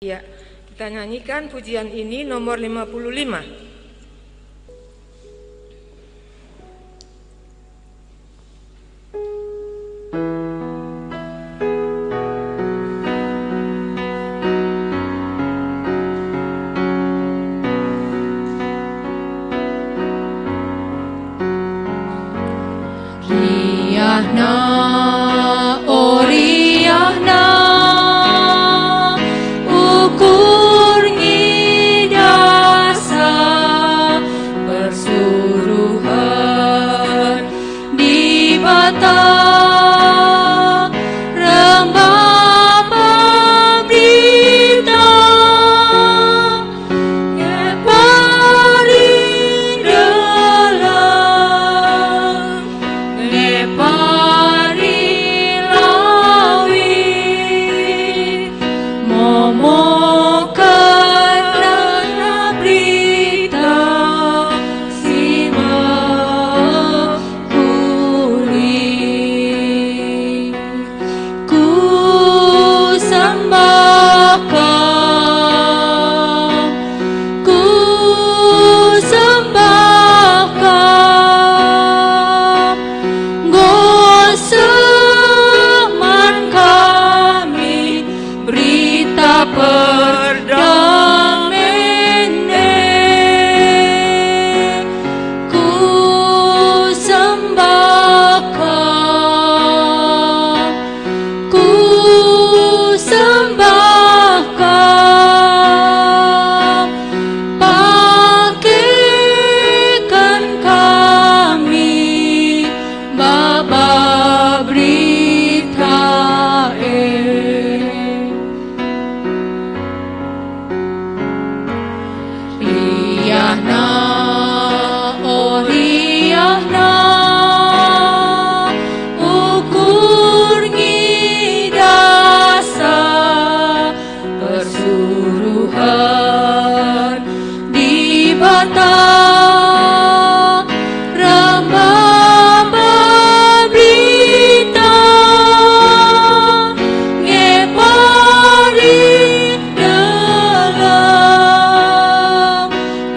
Ya, kita nyanyikan pujian ini nomor 55. Riyahna, oh riyahna, ukur ngidasa persuruhan di bata rembah berita ngepari dalam ngepari lawi momokan dana berita simak kuli ku sembahkan ku sembahkan goseman kami berita perdamaian ku sembahkan ku sembahkan pakaikan kami baba berita riyahna, oh riyahna, ukur ngidasa persuruhan di bata rembah berita ngepari dalam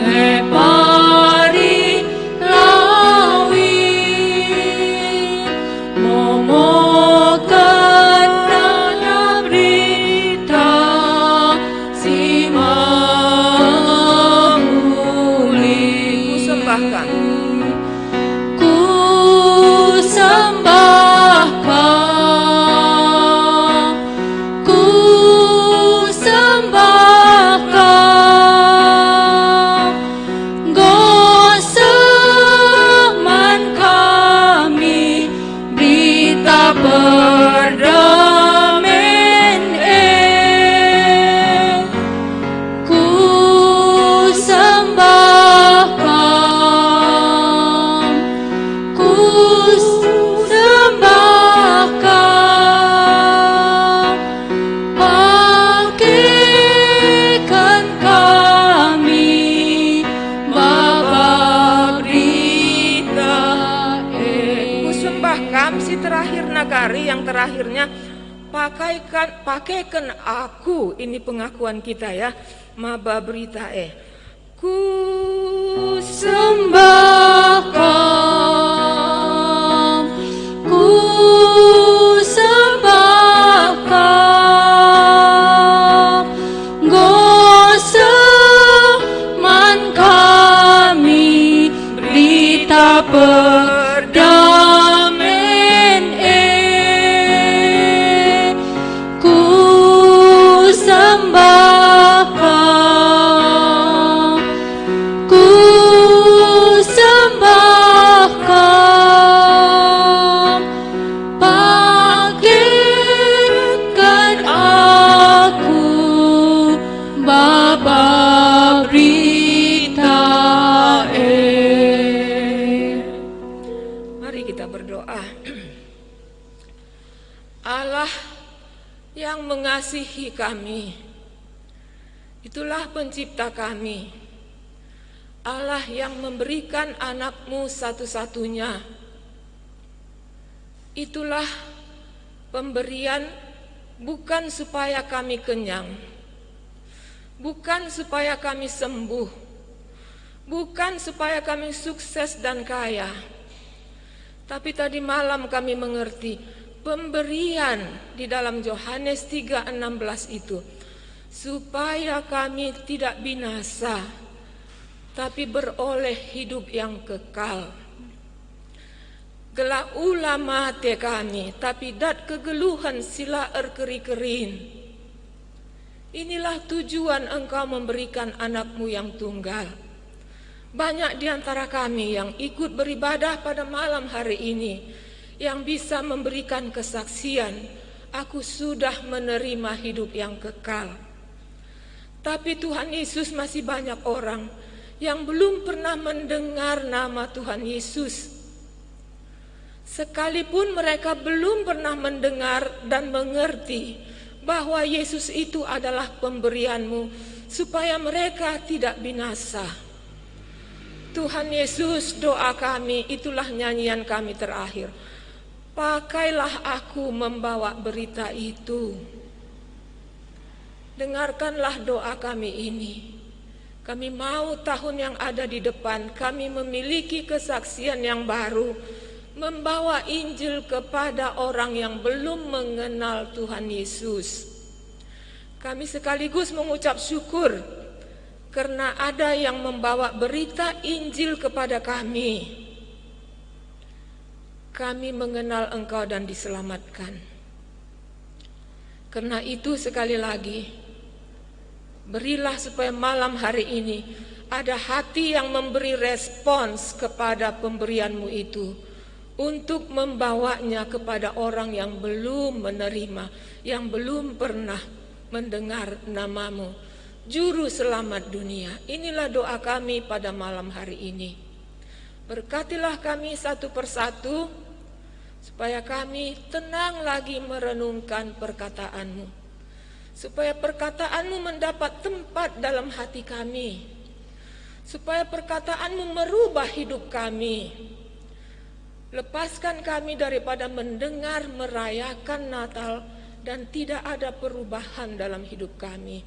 ngepari lawi momokan dana berita simak Ku sembahkan ku sembahkan ku sembahkan goseman kami berita perdamaian ku sembahkan ku sembahkan pakaikan kami baba berita Ku sembahkan si terakhir nagari yang terakhirnya pakaikan aku. Ini pengakuan kita ya. Maba berita ku sembahkan ku sembahkan goseman kami berita perdamaian ku sembahkan ku sembahkan pakaikan aku baba berita Mari kita berdoa. Allah yang mengasihi kami, itulah pencipta kami. Allah yang memberikan anak-Mu satu-satunya. Itulah pemberian bukan supaya kami kenyang, bukan supaya kami sembuh, bukan supaya kami sukses dan kaya. Tapi tadi malam kami mengerti pemberian di dalam Yohanes 3:16 itu, supaya kami tidak binasa, tapi beroleh hidup yang kekal. Gelah ulah mate kami, tapi dat kegeluhan sila erkeri-kerin. Inilah tujuan Engkau memberikan anakmu yang tunggal. Banyak di antara kami yang ikut beribadah pada malam hari ini, yang bisa memberikan kesaksian, aku sudah menerima hidup yang kekal. Tapi Tuhan Yesus, masih banyak orang yang belum pernah mendengar nama Tuhan Yesus. Sekalipun mereka belum pernah mendengar dan mengerti bahwa Yesus itu adalah pemberianmu supaya mereka tidak binasa. Tuhan Yesus, doa kami, itulah nyanyian kami terakhir. Pakailah aku membawa berita itu. Dengarkanlah doa kami ini. Kami mau tahun yang ada di depan, kami memiliki kesaksian yang baru, membawa Injil kepada orang yang belum mengenal Tuhan Yesus. Kami sekaligus mengucap syukur karena ada yang membawa berita Injil kepada kami. Kami mengenal Engkau dan diselamatkan. Karena itu sekali lagi, berilah supaya malam hari ini ada hati yang memberi respons kepada pemberianmu itu, untuk membawanya kepada orang yang belum menerima, yang belum pernah mendengar namamu, Juru Selamat dunia. Inilah doa kami pada malam hari ini. Berkatilah kami satu persatu, supaya kami tenang lagi merenungkan perkataanmu, supaya perkataanmu mendapat tempat dalam hati kami, supaya perkataanmu merubah hidup kami. Lepaskan kami daripada mendengar merayakan Natal dan tidak ada perubahan dalam hidup kami.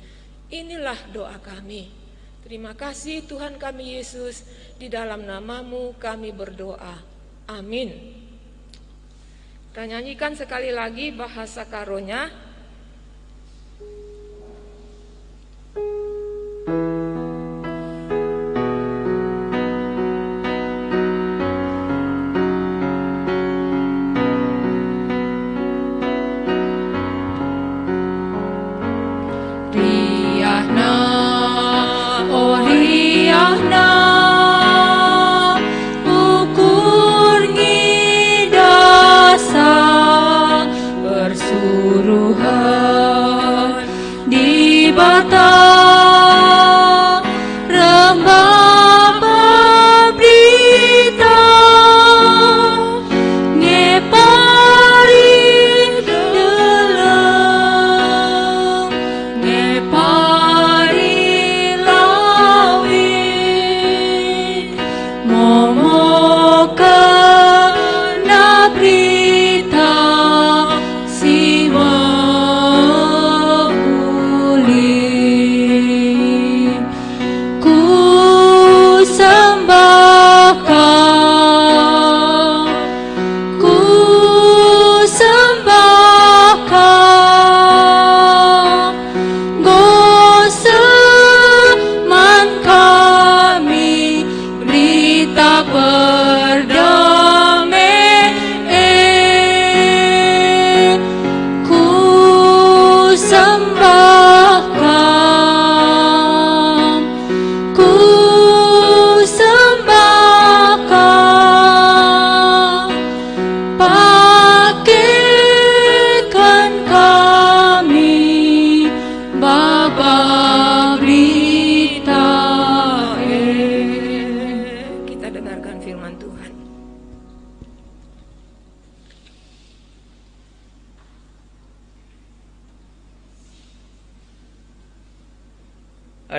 Inilah doa kami. Terima kasih Tuhan kami Yesus, di dalam namamu kami berdoa. Amin. Kita nyanyikan sekali lagi bahasa karonya.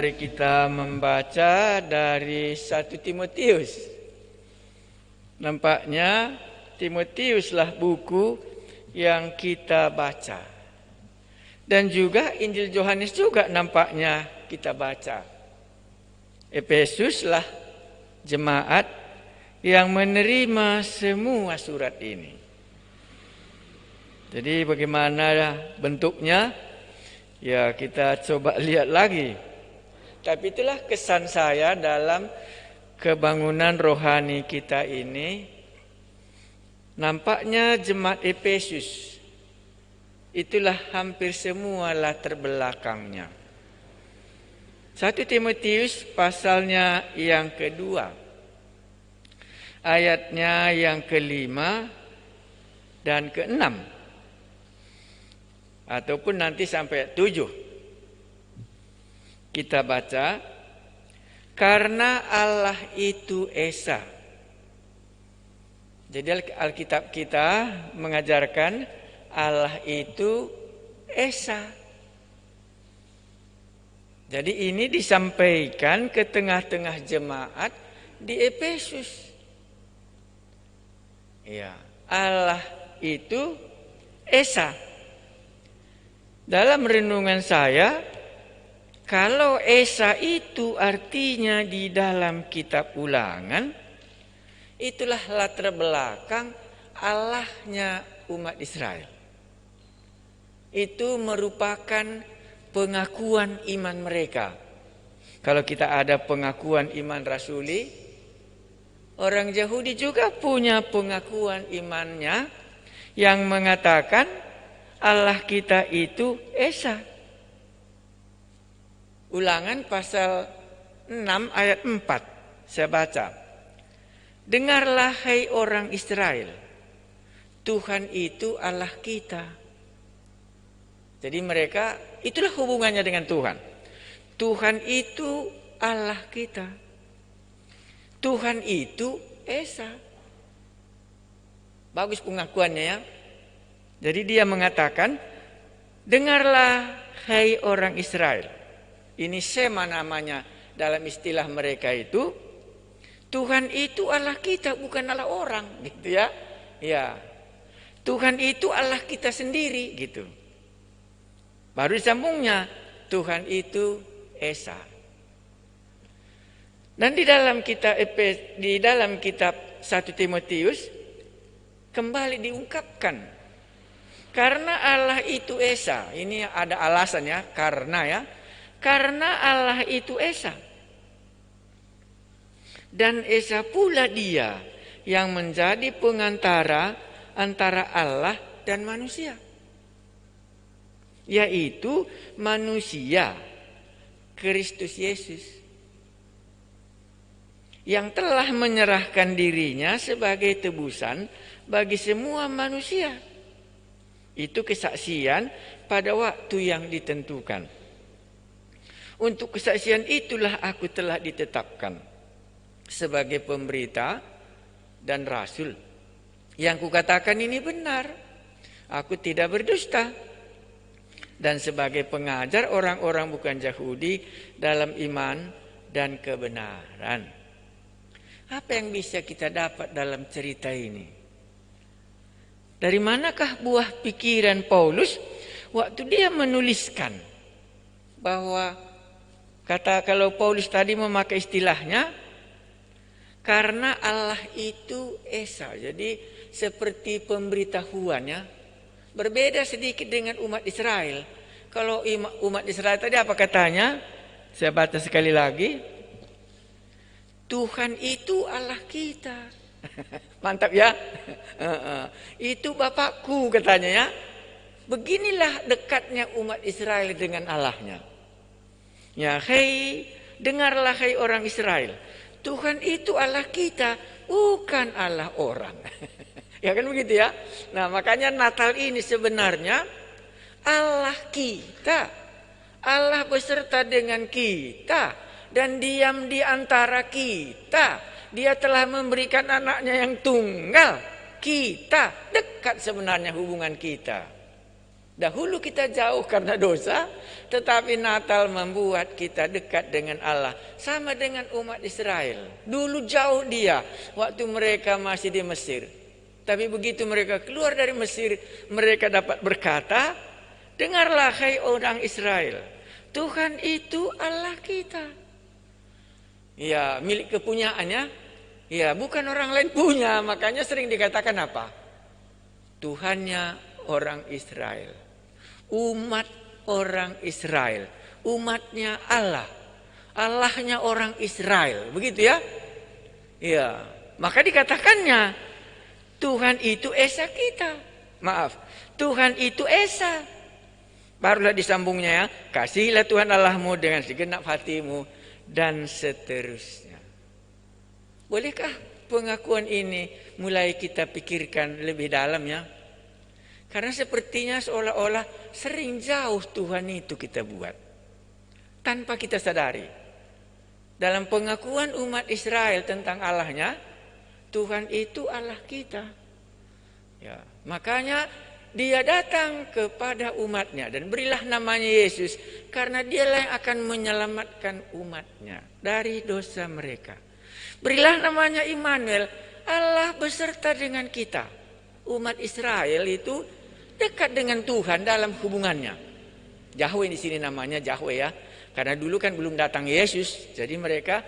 Mari kita membaca dari 1 Timotius. Nampaknya Timotiuslah buku yang kita baca. Dan juga Injil Yohanes juga nampaknya kita baca. Efesuslah jemaat yang menerima semua surat ini. Jadi bagaimana bentuknya? Ya kita coba lihat lagi. Tapi itulah kesan saya dalam kebangunan rohani kita ini. Nampaknya jemaat Efesus itulah hampir semua latar belakangnya. 1 Timotius pasalnya yang kedua, ayatnya yang kelima dan keenam, ataupun nanti sampai 7. Kita baca, karena Allah itu Esa. Jadi Alkitab kita mengajarkan Allah itu Esa. Jadi ini disampaikan ke tengah-tengah jemaat di Efesus. Ya, Allah itu Esa. Dalam renungan saya, kalau Esa itu artinya di dalam kitab Ulangan, itulah latar belakang Allahnya umat Israel. Itu merupakan pengakuan iman mereka. Kalau kita ada pengakuan iman rasuli, orang Yahudi juga punya pengakuan imannya yang mengatakan Allah kita itu Esa. Ulangan pasal 6 ayat 4. Saya baca. Dengarlah hai orang Israel, Tuhan itu Allah kita. Jadi mereka, itulah hubungannya dengan Tuhan. Tuhan itu Allah kita. Tuhan itu Esa. Bagus pengakuannya ya. Jadi dia mengatakan, dengarlah hai orang Israel. Ini Shema namanya dalam istilah mereka itu. Tuhan itu Allah kita, bukan Allah orang, gitu ya. Ya. Tuhan itu Allah kita sendiri, gitu. Baru disambungnya, Tuhan itu Esa. Dan di dalam kitab 1 Timotius kembali diungkapkan, karena Allah itu Esa. Ini ada alasannya, karena ya. Karena Allah itu Esa. Dan Esa pula dia yang menjadi pengantara antara Allah dan manusia. Yaitu manusia Kristus Yesus yang telah menyerahkan dirinya sebagai tebusan bagi semua manusia. Itu kesaksian pada waktu yang ditentukan. Untuk kesaksian itulah aku telah ditetapkan sebagai pemberita dan rasul. Yang kukatakan ini benar. Aku tidak berdusta. Dan sebagai pengajar orang-orang bukan Yahudi dalam iman dan kebenaran. Apa yang bisa kita dapat dalam cerita ini? Dari manakah buah pikiran Paulus waktu dia menuliskan bahwa kalau Paulus tadi memakai istilahnya, karena Allah itu Esa. Jadi seperti pemberitahuannya. Berbeda sedikit dengan umat Israel. Kalau umat Israel tadi apa katanya? Saya baca sekali lagi. Tuhan itu Allah kita. Mantap ya. Itu Bapakku katanya ya. Beginilah dekatnya umat Israel dengan Allahnya. Ya, hei, dengarlah hai orang Israel. Tuhan itu Allah kita, bukan Allah orang. Ya kan begitu ya. Nah makanya Natal ini sebenarnya Allah kita. Allah beserta dengan kita. Dan diam di antara kita. Dia telah memberikan anaknya yang tunggal. Kita dekat sebenarnya hubungan kita. Dahulu kita jauh karena dosa. Tetapi Natal membuat kita dekat dengan Allah. Sama dengan umat Israel. Dulu jauh dia. Waktu mereka masih di Mesir. Tapi begitu mereka keluar dari Mesir, mereka dapat berkata, dengarlah hai orang Israel, Tuhan itu Allah kita. Ya, milik kepunyaannya. Ya, bukan orang lain punya. Makanya sering dikatakan apa? Tuhannya orang Israel. Umat orang Israel. Umatnya Allah. Allahnya orang Israel. Begitu ya? Ya, maka dikatakannya Tuhan itu Esa kita. Maaf, Tuhan itu Esa. Barulah disambungnya ya, kasihilah Tuhan Allahmu dengan segenap hatimu dan seterusnya. Bolehkah pengakuan ini mulai kita pikirkan lebih dalam ya? Karena sepertinya seolah-olah sering jauh Tuhan itu kita buat tanpa kita sadari. Dalam pengakuan umat Israel tentang Allahnya, Tuhan itu Allah kita. Ya, makanya Dia datang kepada umatnya dan berilah namanya Yesus, karena Dialah yang akan menyelamatkan umatnya dari dosa mereka. Berilah namanya Immanuel, Allah beserta dengan kita. Umat Israel itu dekat dengan Tuhan dalam hubungannya. Yahweh di sini namanya Yahweh ya. Karena dulu kan belum datang Yesus, jadi mereka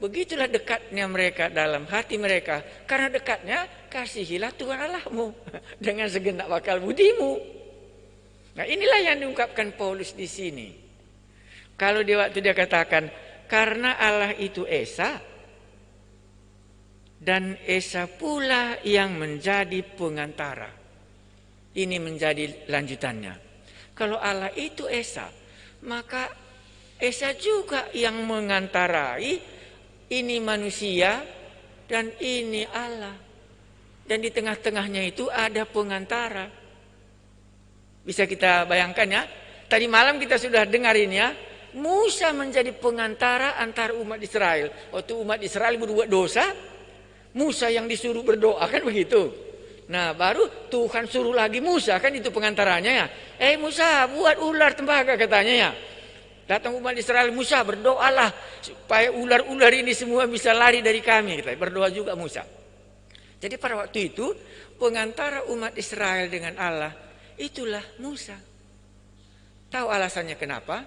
begitulah dekatnya mereka dalam hati mereka. Karena dekatnya, kasihilah Tuhan Allahmu dengan segenap akal budimu. Nah, inilah yang diungkapkan Paulus di sini. Kalau dia waktu dia katakan, karena Allah itu Esa, dan Esa pula yang menjadi pengantara. Ini menjadi lanjutannya. Kalau Allah itu Esa, maka Esa juga yang mengantarai, ini manusia dan ini Allah. Dan di tengah-tengahnya itu ada pengantara. Bisa kita bayangkan ya. Tadi malam kita sudah dengarin ya. Musa menjadi pengantara antara umat Israel. Waktu umat Israel berbuat dosa, Musa yang disuruh berdoa, kan begitu. Nah, baru Tuhan suruh lagi Musa, kan itu pengantaranya ya. Musa, buat ular tembaga katanya ya. Datang umat Israel, Musa berdoalah supaya ular-ular ini semua bisa lari dari kami. Berdoa juga Musa. Jadi pada waktu itu pengantara umat Israel dengan Allah itulah Musa. Tahu alasannya kenapa?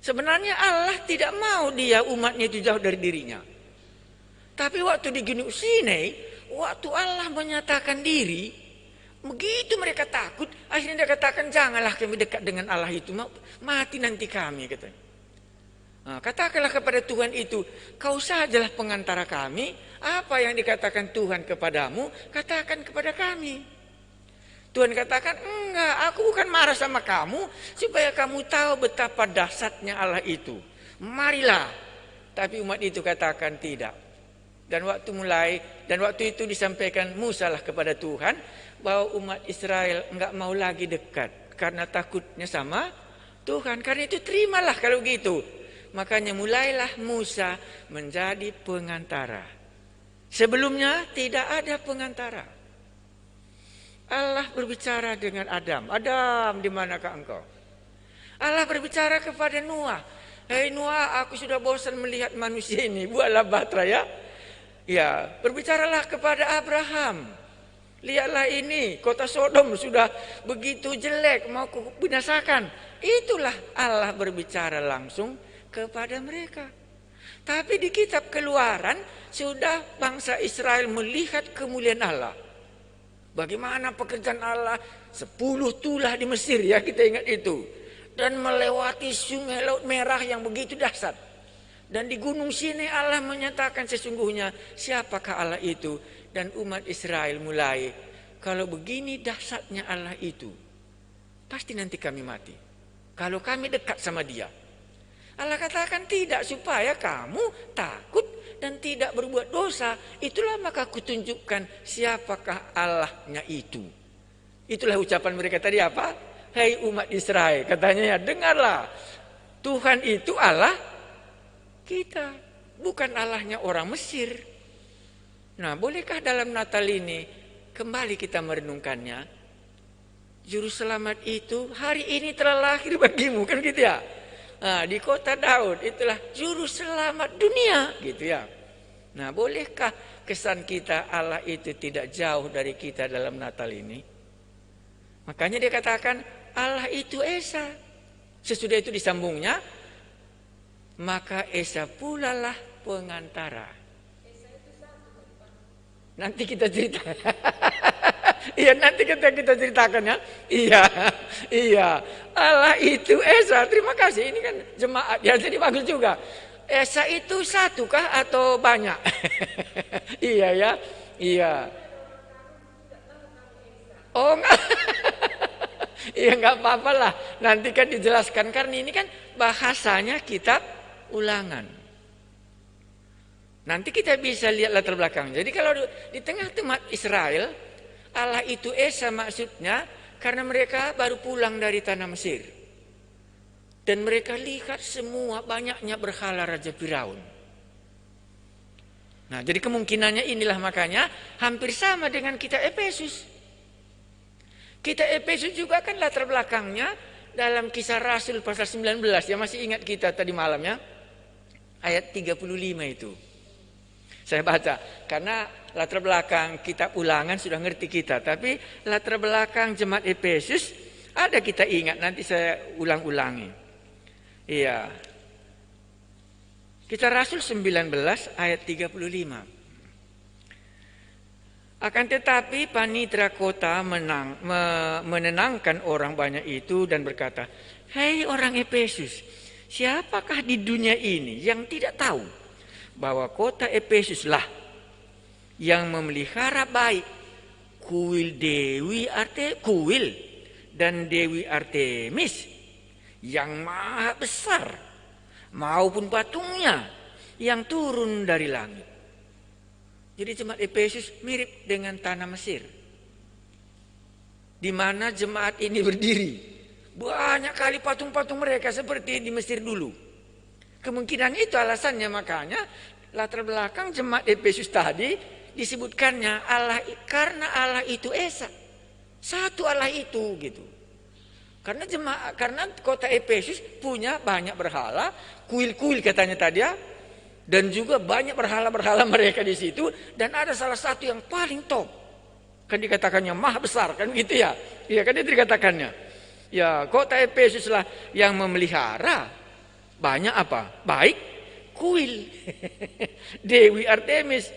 Sebenarnya Allah tidak mau dia umatnya itu jauh dari dirinya. Tapi waktu di Gunung Sinai, waktu Allah menyatakan diri, begitu mereka takut, akhirnya dia katakan janganlah kami dekat dengan Allah itu, mati nanti kami katanya. Nah, katakanlah kepada Tuhan itu, kau sajalah pengantara kami, apa yang dikatakan Tuhan kepadamu, katakan kepada kami. Tuhan katakan, enggak, aku bukan marah sama kamu, supaya kamu tahu betapa dahsyatnya Allah itu. Marilah. Tapi umat itu katakan tidak. Dan waktu itu disampaikan Musa lah kepada Tuhan, bahwa umat Israel enggak mau lagi dekat karena takutnya sama Tuhan. Karena itu terimalah kalau gitu. Makanya mulailah Musa menjadi pengantara. Sebelumnya tidak ada pengantara. Allah berbicara dengan Adam. Adam, di manakah engkau? Allah berbicara kepada Noah. Hei Noah, aku sudah bosan melihat manusia ini. Buatlah batra ya. Ya, berbicaralah kepada Abraham. Lihatlah ini, kota Sodom sudah begitu jelek, mau kubinasakan. Itulah Allah berbicara langsung kepada mereka. Tapi di kitab Keluaran sudah bangsa Israel melihat kemuliaan Allah. Bagaimana pekerjaan Allah, 10 tulah di Mesir ya, kita ingat itu. Dan melewati sungai Laut Merah yang begitu dahsyat. Dan di Gunung Sinai Allah menyatakan sesungguhnya siapakah Allah itu. Dan umat Israel mulai, kalau begini dahsyatnya Allah itu, pasti nanti kami mati. Kalau kami dekat sama dia. Allah katakan tidak, supaya kamu takut dan tidak berbuat dosa. Itulah maka kutunjukkan siapakah Allahnya itu. Itulah ucapan mereka tadi apa? Hai umat Israel, katanya ya, dengarlah. Tuhan itu Allah kita, bukan Allahnya orang Mesir. Nah, bolehkah dalam Natal ini kembali kita merenungkannya? Juru selamat itu hari ini telah lahir bagimu, kan gitu ya. Nah, di kota Daud itulah juru selamat dunia, gitu ya. Nah, bolehkah kesan kita Allah itu tidak jauh dari kita dalam Natal ini? Makanya dia katakan Allah itu Esa. Sesudah itu disambungnya, maka Esa pula lah pengantara. Nanti kita cerita. Iya, nanti kita ceritakan ya. Iya, iya. Allah itu Esa. Terima kasih. Ini kan jemaat. Ya, jadi bagus juga. Esa itu satu kah atau banyak? Iya ya. Iya. Oh enggak. Iya, enggak apa-apa lah. Nanti kan dijelaskan karena ini kan bahasanya kitab Ulangan. Nanti kita bisa lihat latar belakang. Jadi kalau di tengah-tengah Israel, Allah itu Esa maksudnya karena mereka baru pulang dari tanah Mesir. Dan mereka lihat semua banyaknya berhala Raja Firaun. Nah, jadi kemungkinannya inilah makanya hampir sama dengan kita Efesus. Kita Efesus juga kan latar belakangnya dalam Kisah Rasul pasal 19. Ya, masih ingat kita tadi malam ya. Ayat 35 itu. Saya baca karena latar belakang kitab Ulangan sudah ngerti kita, tapi latar belakang jemaat Efesus ada kita ingat, nanti saya ulang-ulangi. Iya. Kisah Rasul 19 ayat 35. Akan tetapi panitra kota menenangkan orang banyak itu dan berkata, "Hei orang Efesus, siapakah di dunia ini yang tidak tahu bahwa kota Efesus lah yang memelihara baik kuil dan Dewi Artemis yang maha besar maupun patungnya yang turun dari langit." Jadi jemaat Efesus mirip dengan tanah Mesir, di mana jemaat ini berdiri. Banyak kali patung-patung mereka seperti di Mesir dulu. Kemungkinan itu alasannya, makanya latar belakang jemaat Efesus tadi disebutkannya Allah, karena Allah itu Esa. Satu Allah itu gitu. Karena kota Efesus punya banyak berhala, kuil-kuil katanya tadi ya. Dan juga banyak berhala-berhala mereka di situ, dan ada salah satu yang paling top. Kan dikatakannya maha besar kan gitu ya. Iya kan itu dikatakannya. Ya, kota Efesus lah yang memelihara banyak apa? Baik kuil Dewi Artemis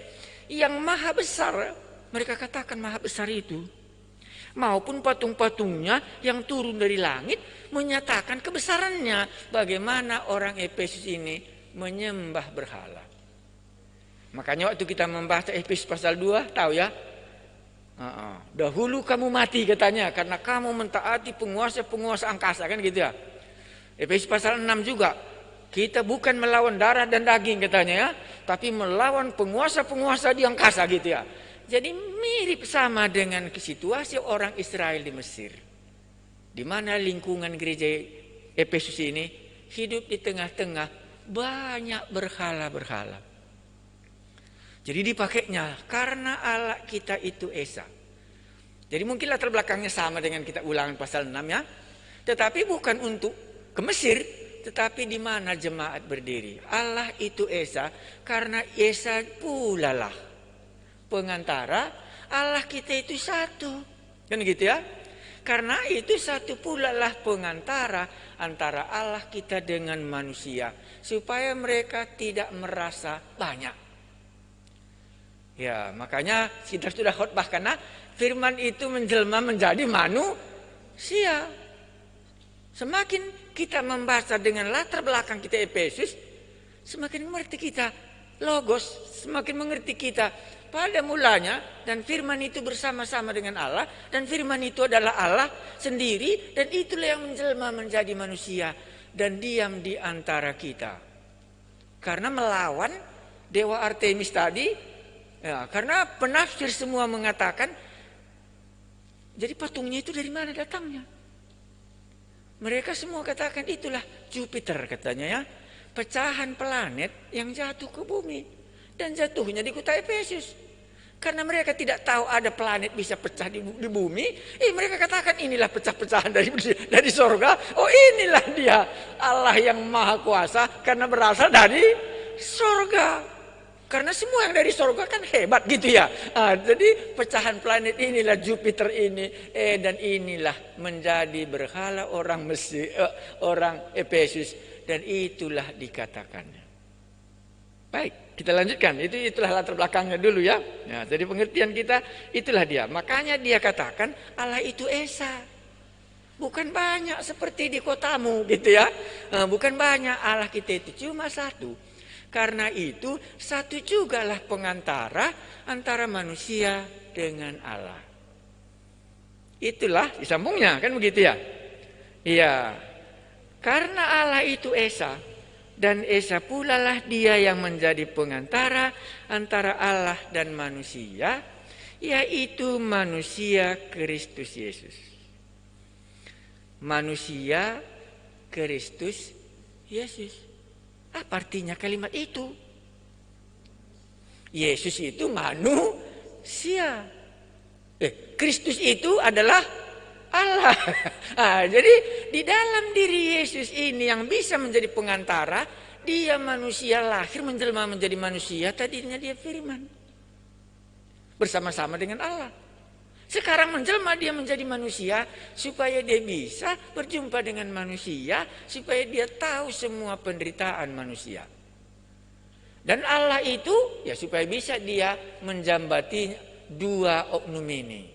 yang maha besar. Mereka katakan maha besar itu. Maupun patung-patungnya yang turun dari langit menyatakan kebesarannya. Bagaimana orang Efesus ini menyembah berhala. Makanya waktu kita membahas Efesus pasal 2, tahu ya? Dahulu kamu mati katanya karena kamu mentaati penguasa-penguasa angkasa kan gitu ya. Efesus pasal 6 juga, kita bukan melawan darah dan daging katanya ya, tapi melawan penguasa-penguasa di angkasa gitu ya. Jadi mirip sama dengan situasi orang Israel di Mesir, di mana lingkungan gereja Efesus ini hidup di tengah-tengah banyak berhala-berhala. Jadi dipakainya karena Allah kita itu Esa. Jadi mungkin latar belakangnya sama dengan kita Ulangan pasal 6 ya. Tetapi bukan untuk ke Mesir, tetapi di mana jemaat berdiri. Allah itu Esa karena Esa pula lah pengantara. Allah kita itu satu. Kan gitu ya. Karena itu satu pula lah pengantara antara Allah kita dengan manusia, supaya mereka tidak merasa banyak. Ya, makanya kita sudah khotbah karena firman itu menjelma menjadi manusia. Semakin kita membaca dengan latar belakang kita Efesus, semakin mengerti kita Logos, semakin mengerti kita pada mulanya, dan firman itu bersama-sama dengan Allah, dan firman itu adalah Allah sendiri, dan itulah yang menjelma menjadi manusia dan diam di antara kita. Karena melawan Dewa Artemis tadi, ya, karena penafsir semua mengatakan, jadi patungnya itu dari mana datangnya? Mereka semua katakan itulah Jupiter katanya ya, pecahan planet yang jatuh ke bumi dan jatuhnya di kota Efesus. Karena mereka tidak tahu ada planet bisa pecah di bumi, mereka katakan inilah pecah-pecahan dari sorga. Oh, inilah dia Allah yang maha kuasa karena berasal dari sorga. Karena semua yang dari surga kan hebat gitu ya. Jadi pecahan planet inilah, Jupiter ini, dan inilah menjadi berhala orang Mesir, orang Efesus, dan itulah dikatakannya. Baik, kita lanjutkan. Itulah latar belakangnya dulu ya. Jadi pengertian kita itulah dia. Makanya dia katakan Allah itu esa. Bukan banyak seperti di kotamu gitu ya. Bukan banyak, Allah kita itu cuma satu. Karena itu satu jugalah pengantara antara manusia dengan Allah. Itulah disambungnya kan begitu ya. Iya. Karena Allah itu esa, dan esa pula lah dia yang menjadi pengantara antara Allah dan manusia, yaitu manusia Kristus Yesus. Manusia Kristus Yesus. Apa artinya kalimat itu? Yesus itu manusia. Kristus itu adalah Allah. Jadi di dalam diri Yesus ini yang bisa menjadi pengantara, dia manusia lahir menjelma menjadi manusia, tadinya dia firman. Bersama-sama dengan Allah. Sekarang menjelma dia menjadi manusia supaya dia bisa berjumpa dengan manusia, supaya dia tahu semua penderitaan manusia. Dan Allah itu ya supaya bisa dia menjambati dua oknum ini.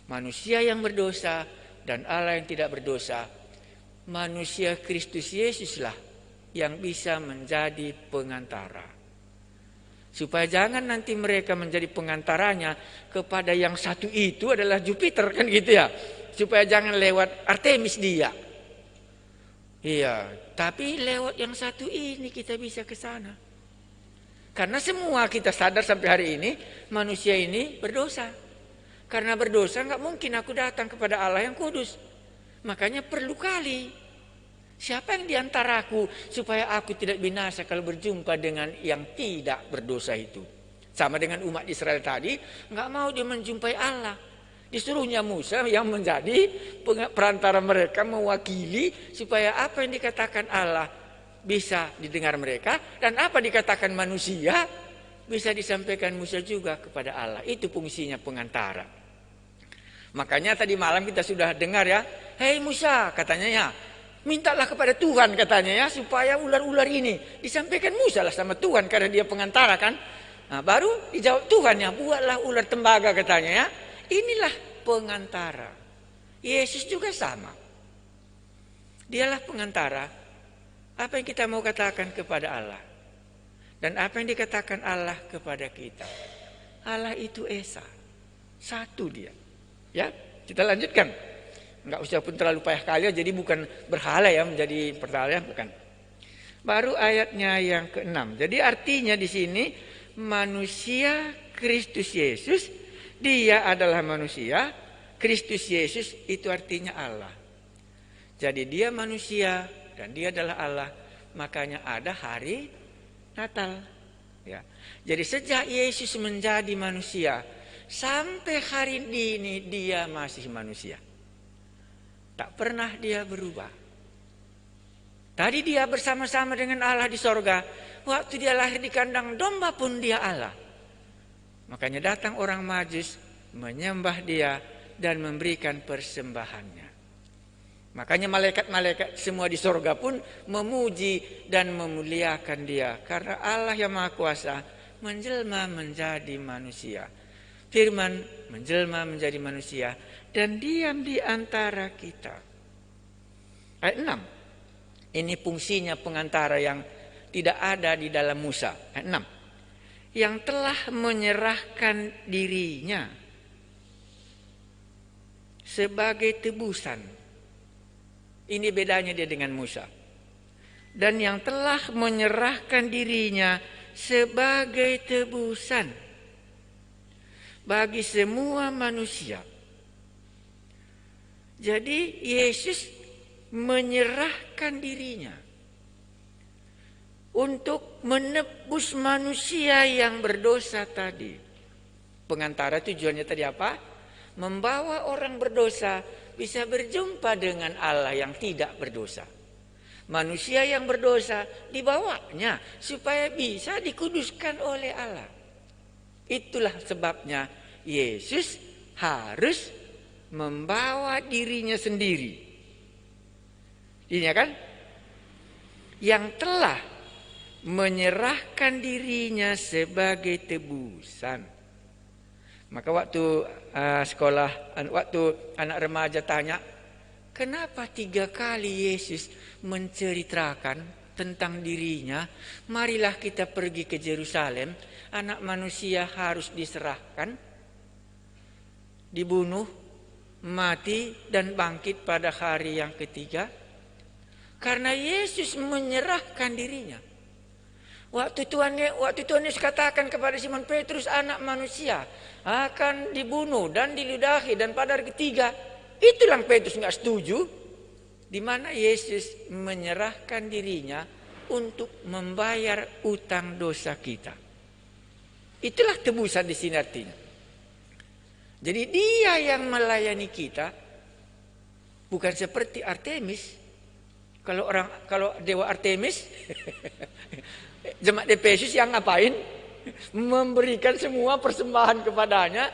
Manusia yang berdosa dan Allah yang tidak berdosa. Manusia Kristus Yesuslah yang bisa menjadi pengantara. Supaya jangan nanti mereka menjadi pengantaranya kepada yang satu itu adalah Jupiter kan gitu ya. Supaya jangan lewat Artemis dia. Iya, tapi lewat yang satu ini kita bisa ke sana. Karena semua kita sadar sampai hari ini manusia ini berdosa. Karena berdosa nggak mungkin aku datang kepada Allah yang kudus. Makanya perlu kali. Siapa yang diantaraku supaya aku tidak binasa kalau berjumpa dengan yang tidak berdosa itu. Sama dengan umat Israel tadi, nggak mau dia menjumpai Allah. Disuruhnya Musa yang menjadi perantara mereka, mewakili supaya apa yang dikatakan Allah bisa didengar mereka, dan apa dikatakan manusia bisa disampaikan Musa juga kepada Allah. Itu fungsinya pengantara. Makanya tadi malam kita sudah dengar ya, hei Musa katanya ya, mintalah kepada Tuhan katanya ya, supaya ular-ular ini disampaikan Musa lah sama Tuhan karena dia pengantara kan. Nah, baru dijawab Tuhan ya, buatlah ular tembaga katanya ya. Inilah pengantara. Yesus juga sama. Dialah pengantara. Apa yang kita mau katakan kepada Allah dan apa yang dikatakan Allah kepada kita. Allah itu esa. Satu dia. Ya, kita lanjutkan. Enggak usah pun terlalu payah kali, jadi bukan berhala ya menjadi pertalian, bukan. Baru ayatnya yang ke-6. Jadi artinya di sini manusia Kristus Yesus, dia adalah manusia, Kristus Yesus itu artinya Allah. Jadi dia manusia dan dia adalah Allah, makanya ada hari Natal. Ya. Jadi sejak Yesus menjadi manusia sampai hari ini dia masih manusia. Tak pernah dia berubah. Tadi dia bersama-sama dengan Allah di sorga. Waktu dia lahir di kandang domba pun dia Allah. Makanya datang orang Majus menyembah dia dan memberikan persembahannya. Makanya malaikat-malaikat semua di sorga pun memuji dan memuliakan dia. Karena Allah yang Maha Kuasa menjelma menjadi manusia. Firman menjelma menjadi manusia dan diam di antara kita. Ayat 6. Ini fungsinya pengantara yang tidak ada di dalam Musa. Ayat 6. Yang telah menyerahkan dirinya sebagai tebusan. Ini bedanya dia dengan Musa. Dan yang telah menyerahkan dirinya sebagai tebusan bagi semua manusia. Jadi Yesus menyerahkan dirinya untuk menebus manusia yang berdosa tadi. Pengantara tujuannya tadi apa? Membawa orang berdosa bisa berjumpa dengan Allah yang tidak berdosa. Manusia yang berdosa dibawanya supaya bisa dikuduskan oleh Allah. Itulah sebabnya Yesus harus membawa dirinya sendiri. Ini kan? Yang telah menyerahkan dirinya sebagai tebusan. Maka waktu waktu anak remaja tanya, kenapa 3 kali Yesus menceritakan tentang dirinya? Marilah kita pergi ke Yerusalem, anak manusia harus diserahkan, dibunuh, mati dan bangkit pada hari yang ketiga. Karena Yesus menyerahkan dirinya. Waktu Tuhan Yesus katakan kepada Simon Petrus, anak manusia akan dibunuh dan diludahi dan pada hari ketiga, itulah Petrus nggak setuju. Di mana Yesus menyerahkan dirinya untuk membayar utang dosa kita. Itulah tebusan di sini artinya. Jadi dia yang melayani kita, bukan seperti Artemis. Kalau dewa Artemis, jemaat Efesus yang ngapain? Memberikan semua persembahan kepadanya.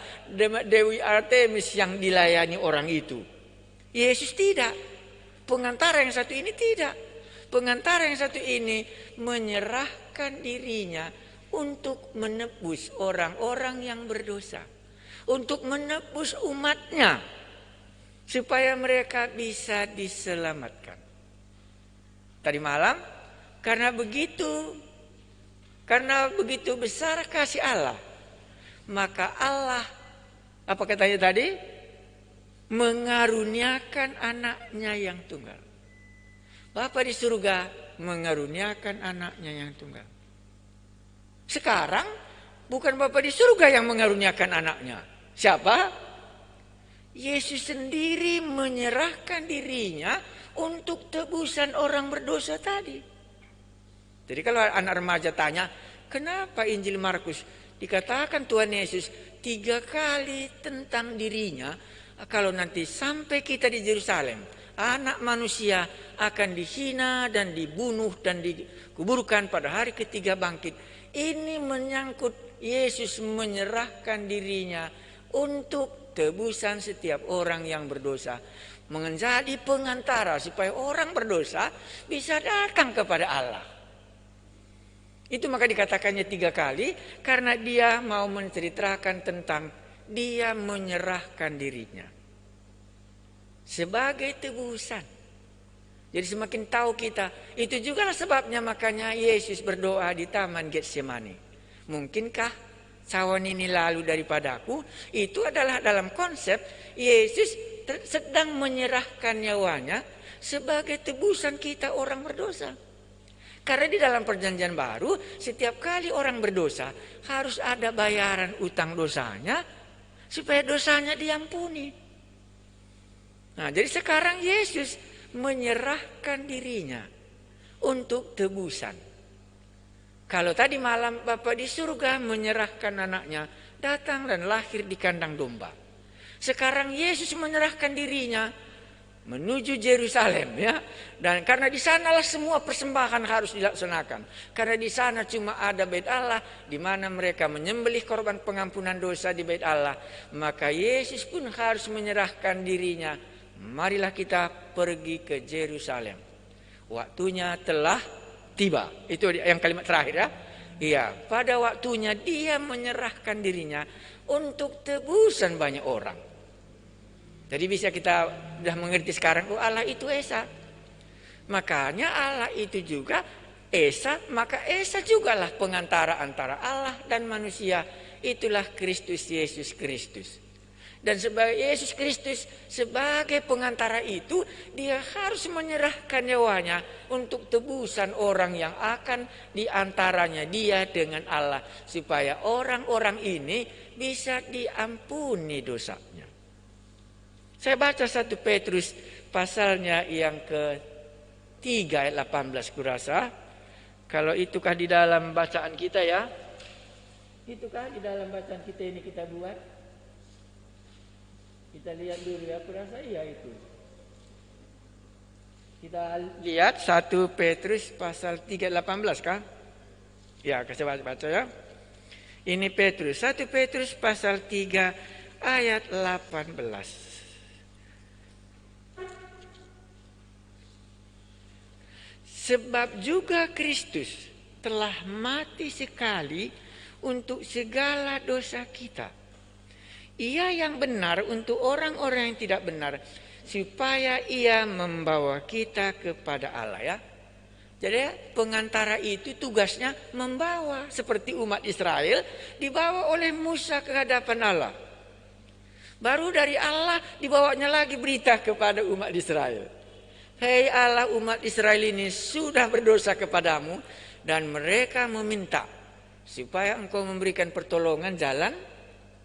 Dewi Artemis yang dilayani orang itu. Yesus tidak. Pengantara yang satu ini tidak. Pengantara yang satu ini menyerahkan dirinya untuk menebus orang-orang yang berdosa. Untuk menebus umatnya. Supaya mereka bisa diselamatkan. Tadi malam, karena begitu besar kasih Allah, maka Allah, apa katanya tadi? Mengaruniakan anaknya yang tunggal. Bapa di surga mengaruniakan anaknya yang tunggal. Sekarang bukan Bapa di surga yang mengaruniakan anaknya. Siapa? Yesus sendiri menyerahkan dirinya untuk tebusan orang berdosa tadi. Jadi kalau anak remaja tanya, kenapa Injil Markus dikatakan Tuhan Yesus 3 kali tentang dirinya, kalau nanti sampai kita di Yerusalem, anak manusia akan dihina dan dibunuh dan dikuburkan pada hari ketiga bangkit. Ini menyangkut Yesus menyerahkan dirinya untuk tebusan setiap orang yang berdosa. Menjadi pengantara supaya orang berdosa bisa datang kepada Allah. Itu maka dikatakannya 3 kali, karena dia mau menceritakan tentang dia menyerahkan dirinya sebagai tebusan. Jadi semakin tahu kita, itu juga sebabnya makanya Yesus berdoa di Taman Getsemani. Mungkinkah cawan ini lalu daripadaku? Itu adalah dalam konsep Yesus sedang menyerahkan nyawanya sebagai tebusan kita orang berdosa. Karena di dalam perjanjian baru, setiap kali orang berdosa harus ada bayaran utang dosanya supaya dosanya diampuni. Nah, jadi sekarang Yesus menyerahkan dirinya untuk tebusan. Kalau tadi malam Bapa di surga menyerahkan anaknya datang dan lahir di kandang domba. Sekarang Yesus menyerahkan dirinya menuju Yerusalem, ya. Dan karena di sanalah semua persembahan harus dilaksanakan. Karena di sana cuma ada Bait Allah di mana mereka menyembelih korban pengampunan dosa di Bait Allah, maka Yesus pun harus menyerahkan dirinya. Marilah kita pergi ke Yerusalem. Waktunya telah tiba. Itu yang kalimat terakhir, ya. Iya, pada waktunya dia menyerahkan dirinya untuk tebusan banyak orang. Jadi bisa kita sudah mengerti sekarang, oh Allah itu Esa. Makanya Allah itu juga Esa, maka Esa jugalah pengantara antara Allah dan manusia. Itulah Kristus Yesus Kristus. Dan sebagai Yesus Kristus sebagai pengantara itu, dia harus menyerahkan nyawanya untuk tebusan orang yang akan diantaranya dia dengan Allah. Supaya orang-orang ini bisa diampuni dosanya. Saya baca 1 Petrus pasalnya yang ke-3 ayat 18 kurasa. Kalau itukah di dalam bacaan kita, ya? Itukah di dalam bacaan kita ini kita buat? Kita lihat dulu, ya, kurasa iya itu. Kita lihat 1 Petrus pasal 3:18 kah? Ya, saya baca ya. Ini Petrus, 1 Petrus pasal 3 ayat 18. Sebab juga Kristus telah mati sekali untuk segala dosa kita. Ia yang benar untuk orang-orang yang tidak benar, supaya ia membawa kita kepada Allah ya. Jadi pengantara itu tugasnya membawa, seperti umat Israel dibawa oleh Musa ke hadapan Allah. Baru dari Allah dibawanya lagi berita kepada umat Israel. Hei Allah, umat Israel ini sudah berdosa kepadamu dan mereka meminta supaya engkau memberikan pertolongan jalan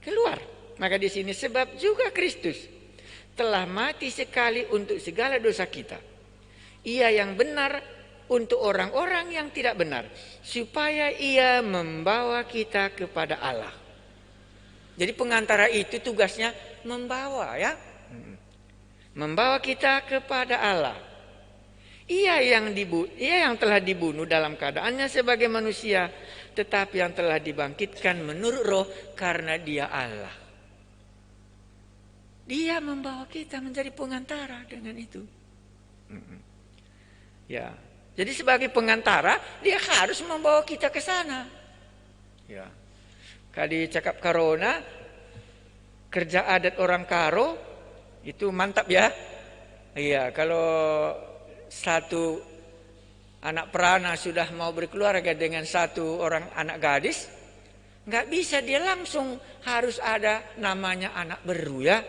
keluar. Maka di sini sebab juga Kristus telah mati sekali untuk segala dosa kita. Ia yang benar untuk orang-orang yang tidak benar, supaya ia membawa kita kepada Allah. Jadi pengantara itu tugasnya membawa ya. Membawa kita kepada Allah. Ia yang telah dibunuh dalam keadaannya sebagai manusia, tetapi yang telah dibangkitkan menurut roh karena dia Allah. Dia membawa kita menjadi pengantara dengan itu. Ya, jadi sebagai pengantara dia harus membawa kita ke sana. Ya, kali cakap Karona, kerja adat orang Karo itu mantap ya. Iya, kalau satu anak perana sudah mau berkeluarga dengan satu orang anak gadis, nggak bisa dia langsung, harus ada namanya anak beru ya.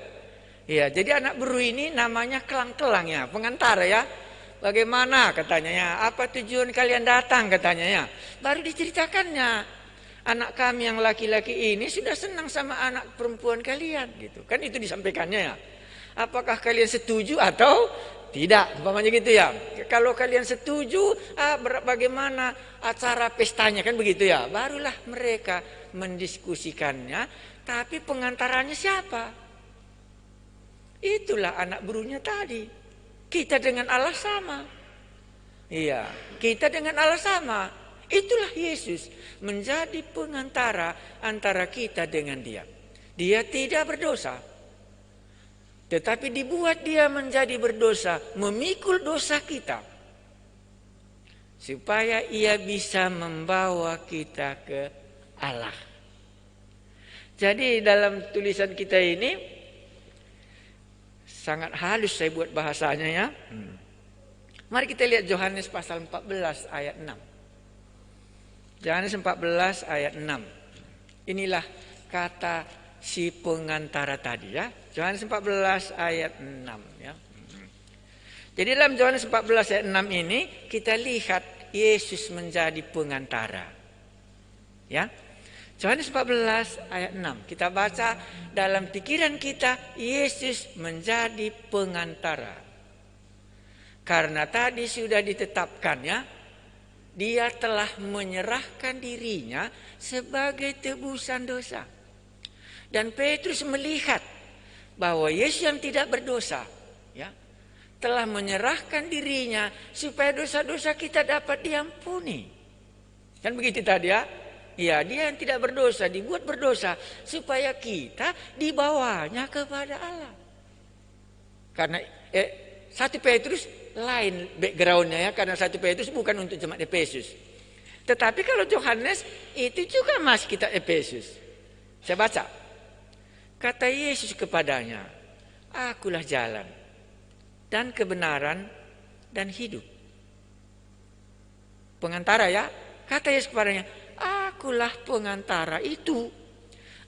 Ya, jadi anak beru ini namanya kelang-kelang ya, pengantara ya. Bagaimana katanya ya, apa tujuan kalian datang katanya ya. Baru diceritakannya, anak kami yang laki-laki ini sudah senang sama anak perempuan kalian gitu. Kan itu disampaikannya ya. Apakah kalian setuju atau tidak? Umpamanya gitu ya. Kalau kalian setuju, bagaimana acara pestanya kan begitu ya. Barulah mereka mendiskusikannya. Tapi pengantaranya siapa? Itulah anak berunya tadi. Kita dengan Allah sama. Iya, kita dengan Allah sama. Itulah Yesus menjadi pengantara antara kita dengan Dia. Dia tidak berdosa, tetapi dibuat dia menjadi berdosa, memikul dosa kita, supaya ia bisa membawa kita ke Allah. Jadi dalam tulisan kita ini sangat halus saya buat bahasanya ya. Mari kita lihat Yohanes pasal 14 ayat 6. Yohanes 14 ayat 6. Inilah kata si pengantara tadi ya. Yohanes 14 ayat 6 ya. Jadi dalam Yohanes 14 ayat 6 ini kita lihat Yesus menjadi pengantara. Ya. Yohanes 14 ayat 6. Kita baca dalam pikiran kita, Yesus menjadi pengantara. Karena tadi sudah ditetapkan ya, dia telah menyerahkan dirinya sebagai tebusan dosa. Dan Petrus melihat bahwa Yesus yang tidak berdosa ya, telah menyerahkan dirinya supaya dosa-dosa kita dapat diampuni. Kan begitu tadi ya? Ya, dia yang tidak berdosa dibuat berdosa supaya kita dibawanya kepada Allah. Karena 1 Petrus lain backgroundnya ya, karena 1 Petrus bukan untuk jemaat Efesus. Tetapi kalau Yohanes itu juga masih kita Efesus. Saya baca. Kata Yesus kepadanya, akulah jalan dan kebenaran dan hidup. Pengantara ya. Kata Yesus kepadanya, akulah pengantara itu.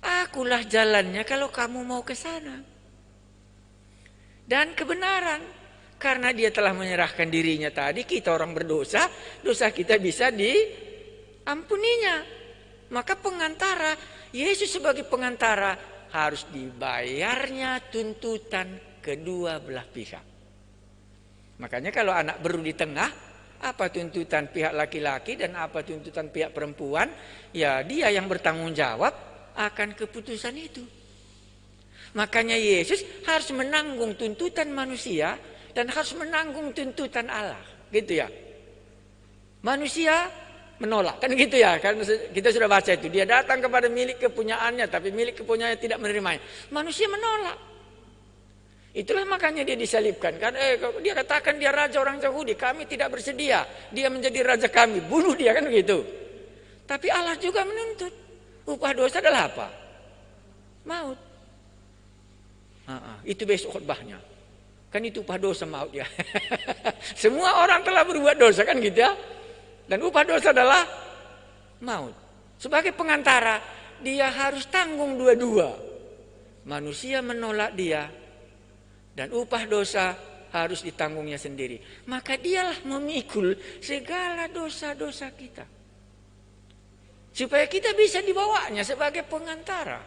Akulah jalannya kalau kamu mau ke sana. Dan kebenaran. Karena dia telah menyerahkan dirinya tadi, kita orang berdosa, dosa kita bisa diampuninya. Maka pengantara, Yesus sebagai pengantara harus dibayarnya tuntutan kedua belah pihak. Makanya kalau anak beru di tengah, apa tuntutan pihak laki-laki dan apa tuntutan pihak perempuan, ya dia yang bertanggung jawab akan keputusan itu. Makanya Yesus harus menanggung tuntutan manusia dan harus menanggung tuntutan Allah, gitu ya. Manusia menolak, kan gitu ya, kan kita sudah baca itu. Dia datang kepada milik kepunyaannya, tapi milik kepunyaannya tidak menerimanya. Manusia menolak. Itulah makanya dia disalibkan kan. Dia katakan dia raja orang Yahudi, kami tidak bersedia dia menjadi raja kami, bunuh dia, kan begitu. Tapi Allah juga menuntut. Upah dosa adalah apa? Maut. Itu besok khotbahnya. Kan itu upah dosa, maut ya. Semua orang telah berbuat dosa, kan gitu ya. Dan upah dosa adalah maut. Sebagai pengantara, dia harus tanggung dua-dua. Manusia menolak dia, dan upah dosa harus ditanggungnya sendiri. Maka dialah memikul segala dosa-dosa kita, supaya kita bisa dibawanya sebagai pengantara.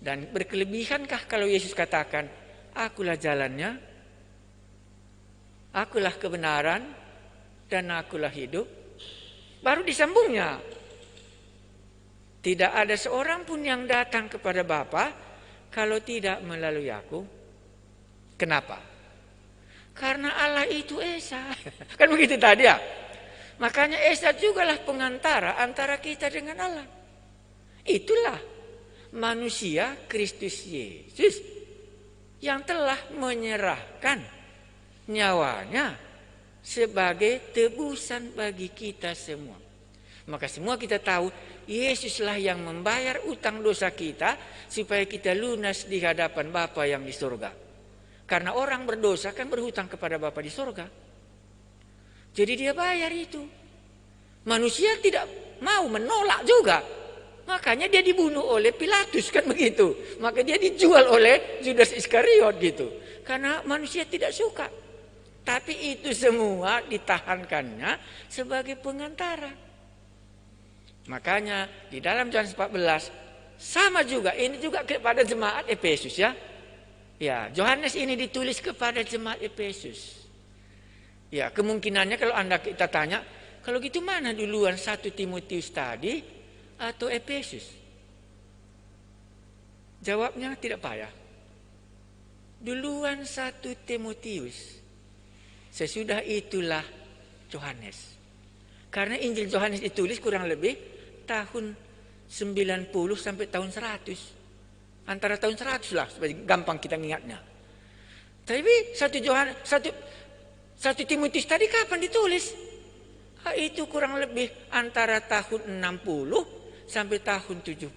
Dan berkelebihankah kalau Yesus katakan, akulah jalannya, akulah kebenaran, dan akulah hidup? Baru disambungnya, tidak ada seorang pun yang datang kepada Bapa kalau tidak melalui aku. Kenapa? Karena Allah itu Esa. Kan begitu tadi ya. Makanya Esa jugalah pengantara antara kita dengan Allah. Itulah manusia Kristus Yesus yang telah menyerahkan nyawanya sebagai tebusan bagi kita semua. Maka semua kita tahu Yesuslah yang membayar utang dosa kita supaya kita lunas di hadapan Bapa yang di surga. Karena orang berdosa kan berhutang kepada Bapa di surga. Jadi dia bayar itu. Manusia tidak mau, menolak juga. Makanya dia dibunuh oleh Pilatus, kan begitu. Maka dia dijual oleh Judas Iskariot gitu. Karena manusia tidak suka. Tapi itu semua ditahankannya sebagai pengantara. Makanya di dalam Yohanes 14 sama juga, ini juga kepada jemaat Efesus ya. Ya, Yohanes ini ditulis kepada jemaat Efesus. Ya, kemungkinannya kalau kita tanya, kalau gitu mana duluan 1 Timotius tadi atau Efesus? Jawabnya tidak payah. Duluan 1 Timotius. Sesudah itulah Yohanes. Karena Injil Yohanes ditulis kurang lebih tahun 90 sampai tahun 100. Antara tahun 100 lah, supaya gampang kita ingatnya. Tapi 1 Timotius tadi kapan ditulis? Itu kurang lebih antara tahun 60 sampai tahun 70.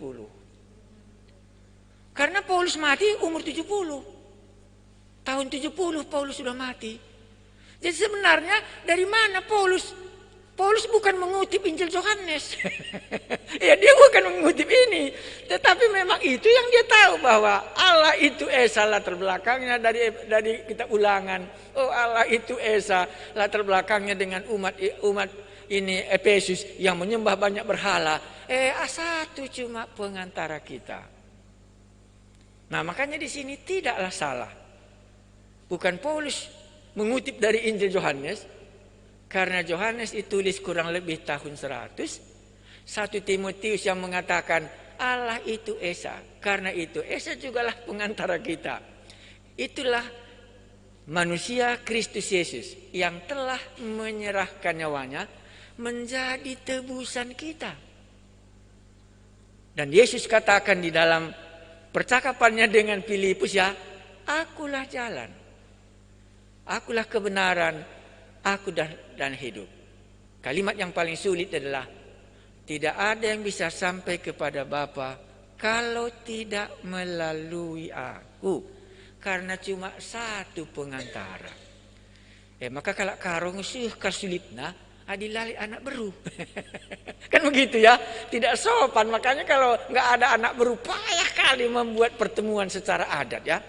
Karena Paulus mati umur 70. Tahun 70 Paulus sudah mati. Jadi sebenarnya dari mana Paulus? Paulus bukan mengutip Injil Yohanes. Ya, dia bukan mengutip ini. Tetapi memang itu yang dia tahu, bahwa Allah itu Esa, latar belakangnya dari kitab Ulangan. Oh, Allah itu Esa, latar belakangnya dengan umat ini Efesus yang menyembah banyak berhala. Satu cuma pengantara kita. Nah, makanya di sini tidaklah salah. Bukan Paulus mengutip dari Injil Yohanes. Karena Yohanes ditulis kurang lebih tahun 100. 1 Timotius yang mengatakan Allah itu Esa. Karena itu Esa jugalah pengantara kita. Itulah manusia Kristus Yesus yang telah menyerahkan nyawanya menjadi tebusan kita. Dan Yesus katakan di dalam percakapannya dengan Filipus, ya, akulah jalan, akulah kebenaran, aku dan hidup. Kalimat yang paling sulit adalah tidak ada yang bisa sampai kepada Bapa kalau tidak melalui aku, karena cuma satu pengantara. Maka kalau karung kasulitna adilali anak beru. Kan begitu ya, tidak sopan. Makanya kalau nggak ada anak beru payah kali membuat pertemuan secara adat ya.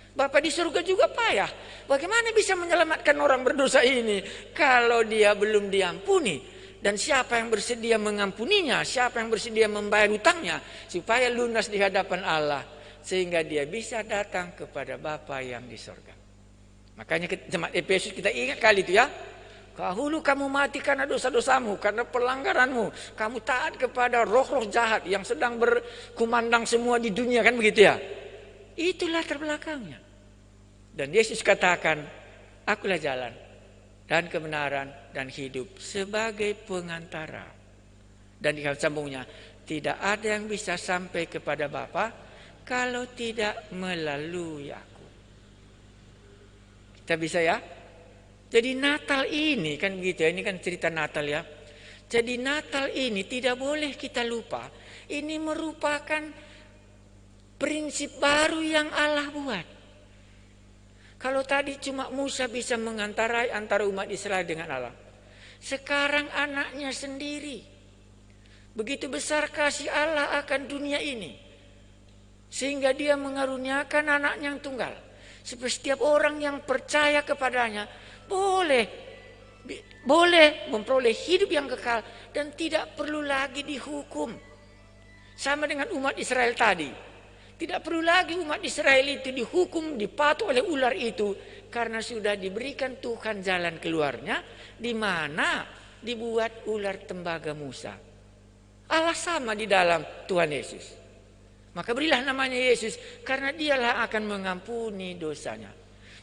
Bapak di surga juga payah. Bagaimana bisa menyelamatkan orang berdosa ini kalau dia belum diampuni? Dan siapa yang bersedia mengampuninya? Siapa yang bersedia membayar hutangnya supaya lunas di hadapan Allah, sehingga dia bisa datang kepada Bapa yang di surga. Makanya jemaat Efesus kita ingat kali itu ya. Dahulu kamu mati karena dosa-dosamu, karena pelanggaranmu. Kamu taat kepada roh-roh jahat yang sedang berkumandang semua di dunia, kan begitu ya. Itulah terbelakangnya. Dan Yesus katakan, akulah jalan dan kebenaran dan hidup sebagai pengantara. Dan di sambungnya, tidak ada yang bisa sampai kepada Bapa kalau tidak melalui aku. Kita bisa ya? Jadi Natal ini kan begitu ya, ini kan cerita Natal ya. Jadi Natal ini tidak boleh kita lupa. Ini merupakan prinsip baru yang Allah buat. Kalau tadi cuma Musa bisa mengantarai antara umat Israel dengan Allah. Sekarang anaknya sendiri. Begitu besar kasih Allah akan dunia ini. Sehingga dia mengaruniakan anaknya yang tunggal. Setiap orang yang percaya kepadanya boleh memperoleh hidup yang kekal dan tidak perlu lagi dihukum. Sama dengan umat Israel tadi. Tidak perlu lagi umat Israel itu dihukum, dipatuk oleh ular itu karena sudah diberikan Tuhan jalan keluarnya di mana dibuat ular tembaga Musa. Allah sama di dalam Tuhan Yesus. Maka berilah namanya Yesus karena dialah akan mengampuni dosanya.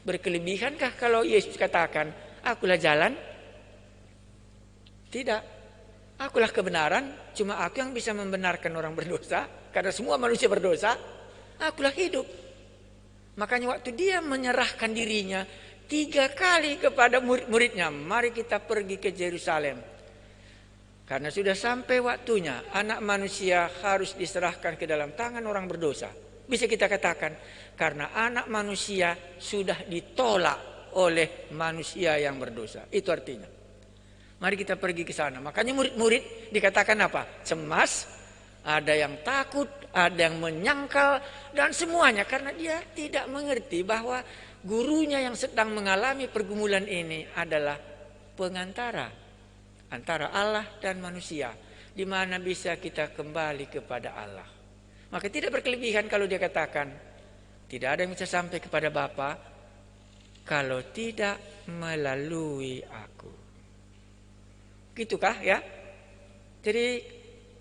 Berkelebihankah kalau Yesus katakan, akulah jalan? Tidak. Akulah kebenaran, cuma aku yang bisa membenarkan orang berdosa. Karena semua manusia berdosa. Akulah hidup. Makanya waktu dia menyerahkan dirinya 3 kali kepada murid-muridnya. Mari kita pergi ke Yerusalem. Karena sudah sampai waktunya anak manusia harus diserahkan ke dalam tangan orang berdosa. Bisa kita katakan karena anak manusia sudah ditolak oleh manusia yang berdosa. Itu artinya. Mari kita pergi ke sana. Makanya murid-murid dikatakan apa? Cemas, ada yang takut, ada yang menyangkal dan semuanya karena dia tidak mengerti bahwa gurunya yang sedang mengalami pergumulan ini adalah pengantara antara Allah dan manusia, di mana bisa kita kembali kepada Allah. Maka tidak berkelebihan kalau dia katakan tidak ada yang bisa sampai kepada Bapa kalau tidak melalui aku. Gitukah ya? Jadi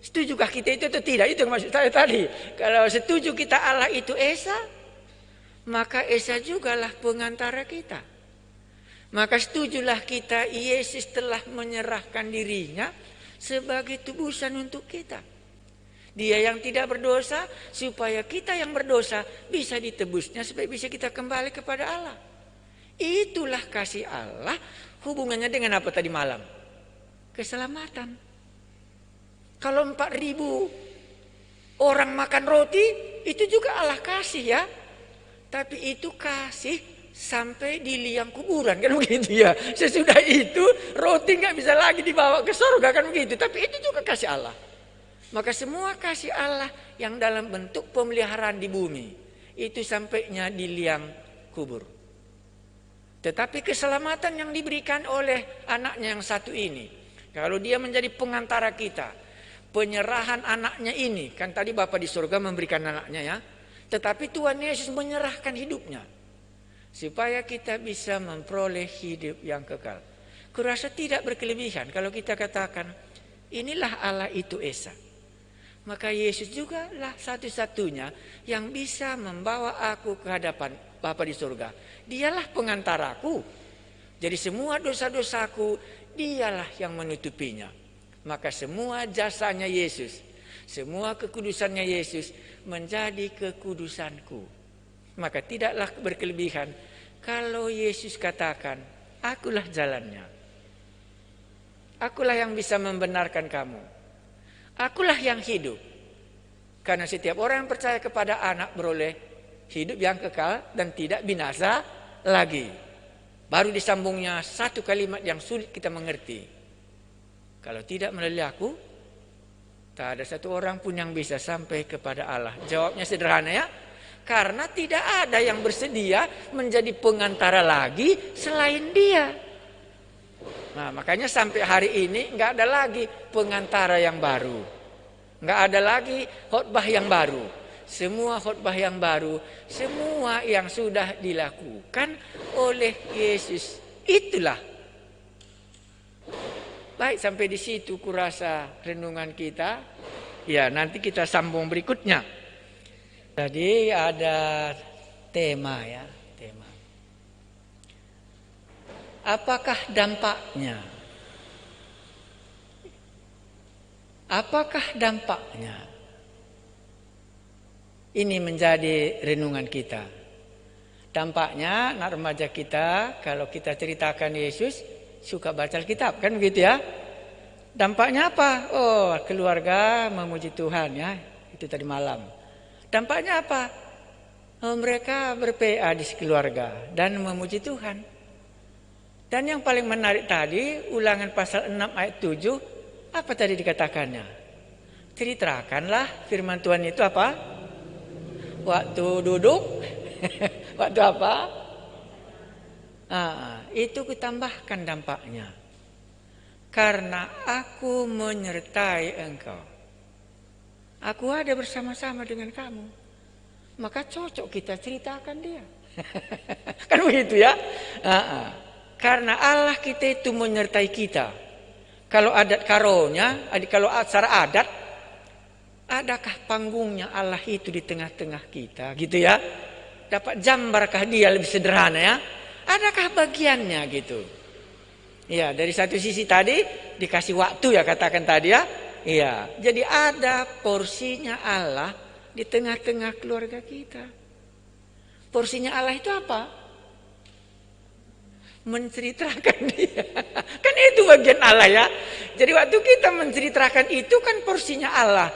setujukah kita itu atau tidak? Itu yang maksud saya tadi. Kalau setuju kita Allah itu Esa, maka Esa jugalah pengantara kita. Maka setujulah kita Yesus telah menyerahkan dirinya sebagai tebusan untuk kita. Dia yang tidak berdosa supaya kita yang berdosa bisa ditebusnya supaya bisa kita kembali kepada Allah. Itulah kasih Allah. Hubungannya dengan apa tadi malam? Keselamatan. Kalau 4.000 orang makan roti itu juga Allah kasih ya. Tapi itu kasih sampai di liang kuburan kan begitu ya. Sesudah itu roti nggak bisa lagi dibawa ke surga kan begitu. Tapi itu juga kasih Allah. Maka semua kasih Allah yang dalam bentuk pemeliharaan di bumi itu sampainya di liang kubur. Tetapi keselamatan yang diberikan oleh anaknya yang satu ini, kalau dia menjadi pengantara kita, penyerahan anaknya ini, kan tadi Bapa di surga memberikan anaknya ya, tetapi Tuhan Yesus menyerahkan hidupnya supaya kita bisa memperoleh hidup yang kekal. Kurasa tidak berkelebihan kalau kita katakan inilah Allah itu Esa. Maka Yesus juga lah satu-satunya yang bisa membawa aku ke hadapan Bapa di surga. Dialah pengantaraku. Jadi semua dosa-dosaku dialah yang menutupinya. Maka semua jasanya Yesus, semua kekudusannya Yesus menjadi kekudusanku. Maka tidaklah berkelebihan kalau Yesus katakan, akulah jalannya. Akulah yang bisa membenarkan kamu. Akulah yang hidup. Karena setiap orang yang percaya kepada anak beroleh hidup yang kekal dan tidak binasa lagi. Baru disambungnya satu kalimat yang sulit kita mengerti. Kalau tidak melalui aku, tak ada satu orang pun yang bisa sampai kepada Allah. Jawabnya sederhana ya. Karena tidak ada yang bersedia menjadi pengantara lagi selain dia. Nah, makanya sampai hari ini nggak ada lagi pengantara yang baru, nggak ada lagi khotbah yang baru. Semua khotbah yang baru, semua yang sudah dilakukan oleh Yesus. Itulah. Baik, sampai di situ kurasa renungan kita. Ya, nanti kita sambung berikutnya. Jadi ada tema ya, tema. Apakah dampaknya? Apakah dampaknya? Ini menjadi renungan kita. Dampaknya anak remaja kita, kalau kita ceritakan Yesus, suka baca Alkitab, kan begitu ya? Dampaknya apa? Oh, keluarga memuji Tuhan ya. Itu tadi malam. Dampaknya apa? Oh, mereka berPA di keluarga dan memuji Tuhan. Dan yang paling menarik tadi, Ulangan pasal 6 ayat 7, apa tadi dikatakannya? Ceritakanlah firman Tuhan itu apa? Waktu duduk, waktu apa? Itu ditambahkan dampaknya. Karena aku menyertai engkau. Aku ada bersama-sama dengan kamu. Maka cocok kita ceritakan dia. Kan begitu ya? Karena Allah kita itu menyertai kita. Kalau adat karonya, kalau acara adat, adakah panggungnya Allah itu di tengah-tengah kita, gitu ya? Dapat jambarkah dia lebih sederhana ya? Adakah bagiannya gitu? Ya, dari satu sisi tadi dikasih waktu ya, katakan tadi ya. Iya, jadi ada porsinya Allah di tengah-tengah keluarga kita. Porsinya Allah itu apa? Menceritakan dia. Kan itu bagian Allah ya. Jadi waktu kita menceritakan itu kan porsinya Allah.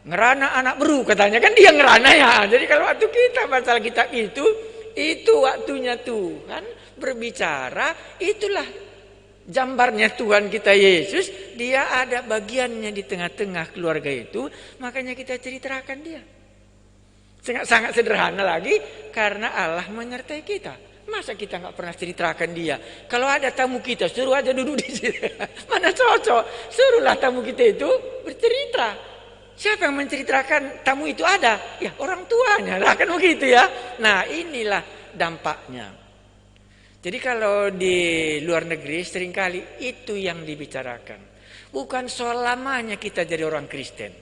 Ngerana anak beru katanya, kan dia ngerana ya. Jadi kalau waktu kita baca kitab itu waktunya Tuhan berbicara, itulah jambarnya Tuhan kita Yesus. Dia ada bagiannya di tengah-tengah keluarga itu, makanya kita ceritakan dia. Sangat sederhana lagi, karena Allah menyertai kita. Masa kita nggak pernah ceritakan dia? Kalau ada tamu kita, suruh aja duduk di sini. Mana cocok? Suruhlah tamu kita itu bercerita. Siapa yang menceritakan tamu itu ada? Ya orang tuanya lah, kan begitu ya. Nah inilah dampaknya. Jadi kalau di luar negeri seringkali itu yang dibicarakan. Bukan soal lamanya kita jadi orang Kristen.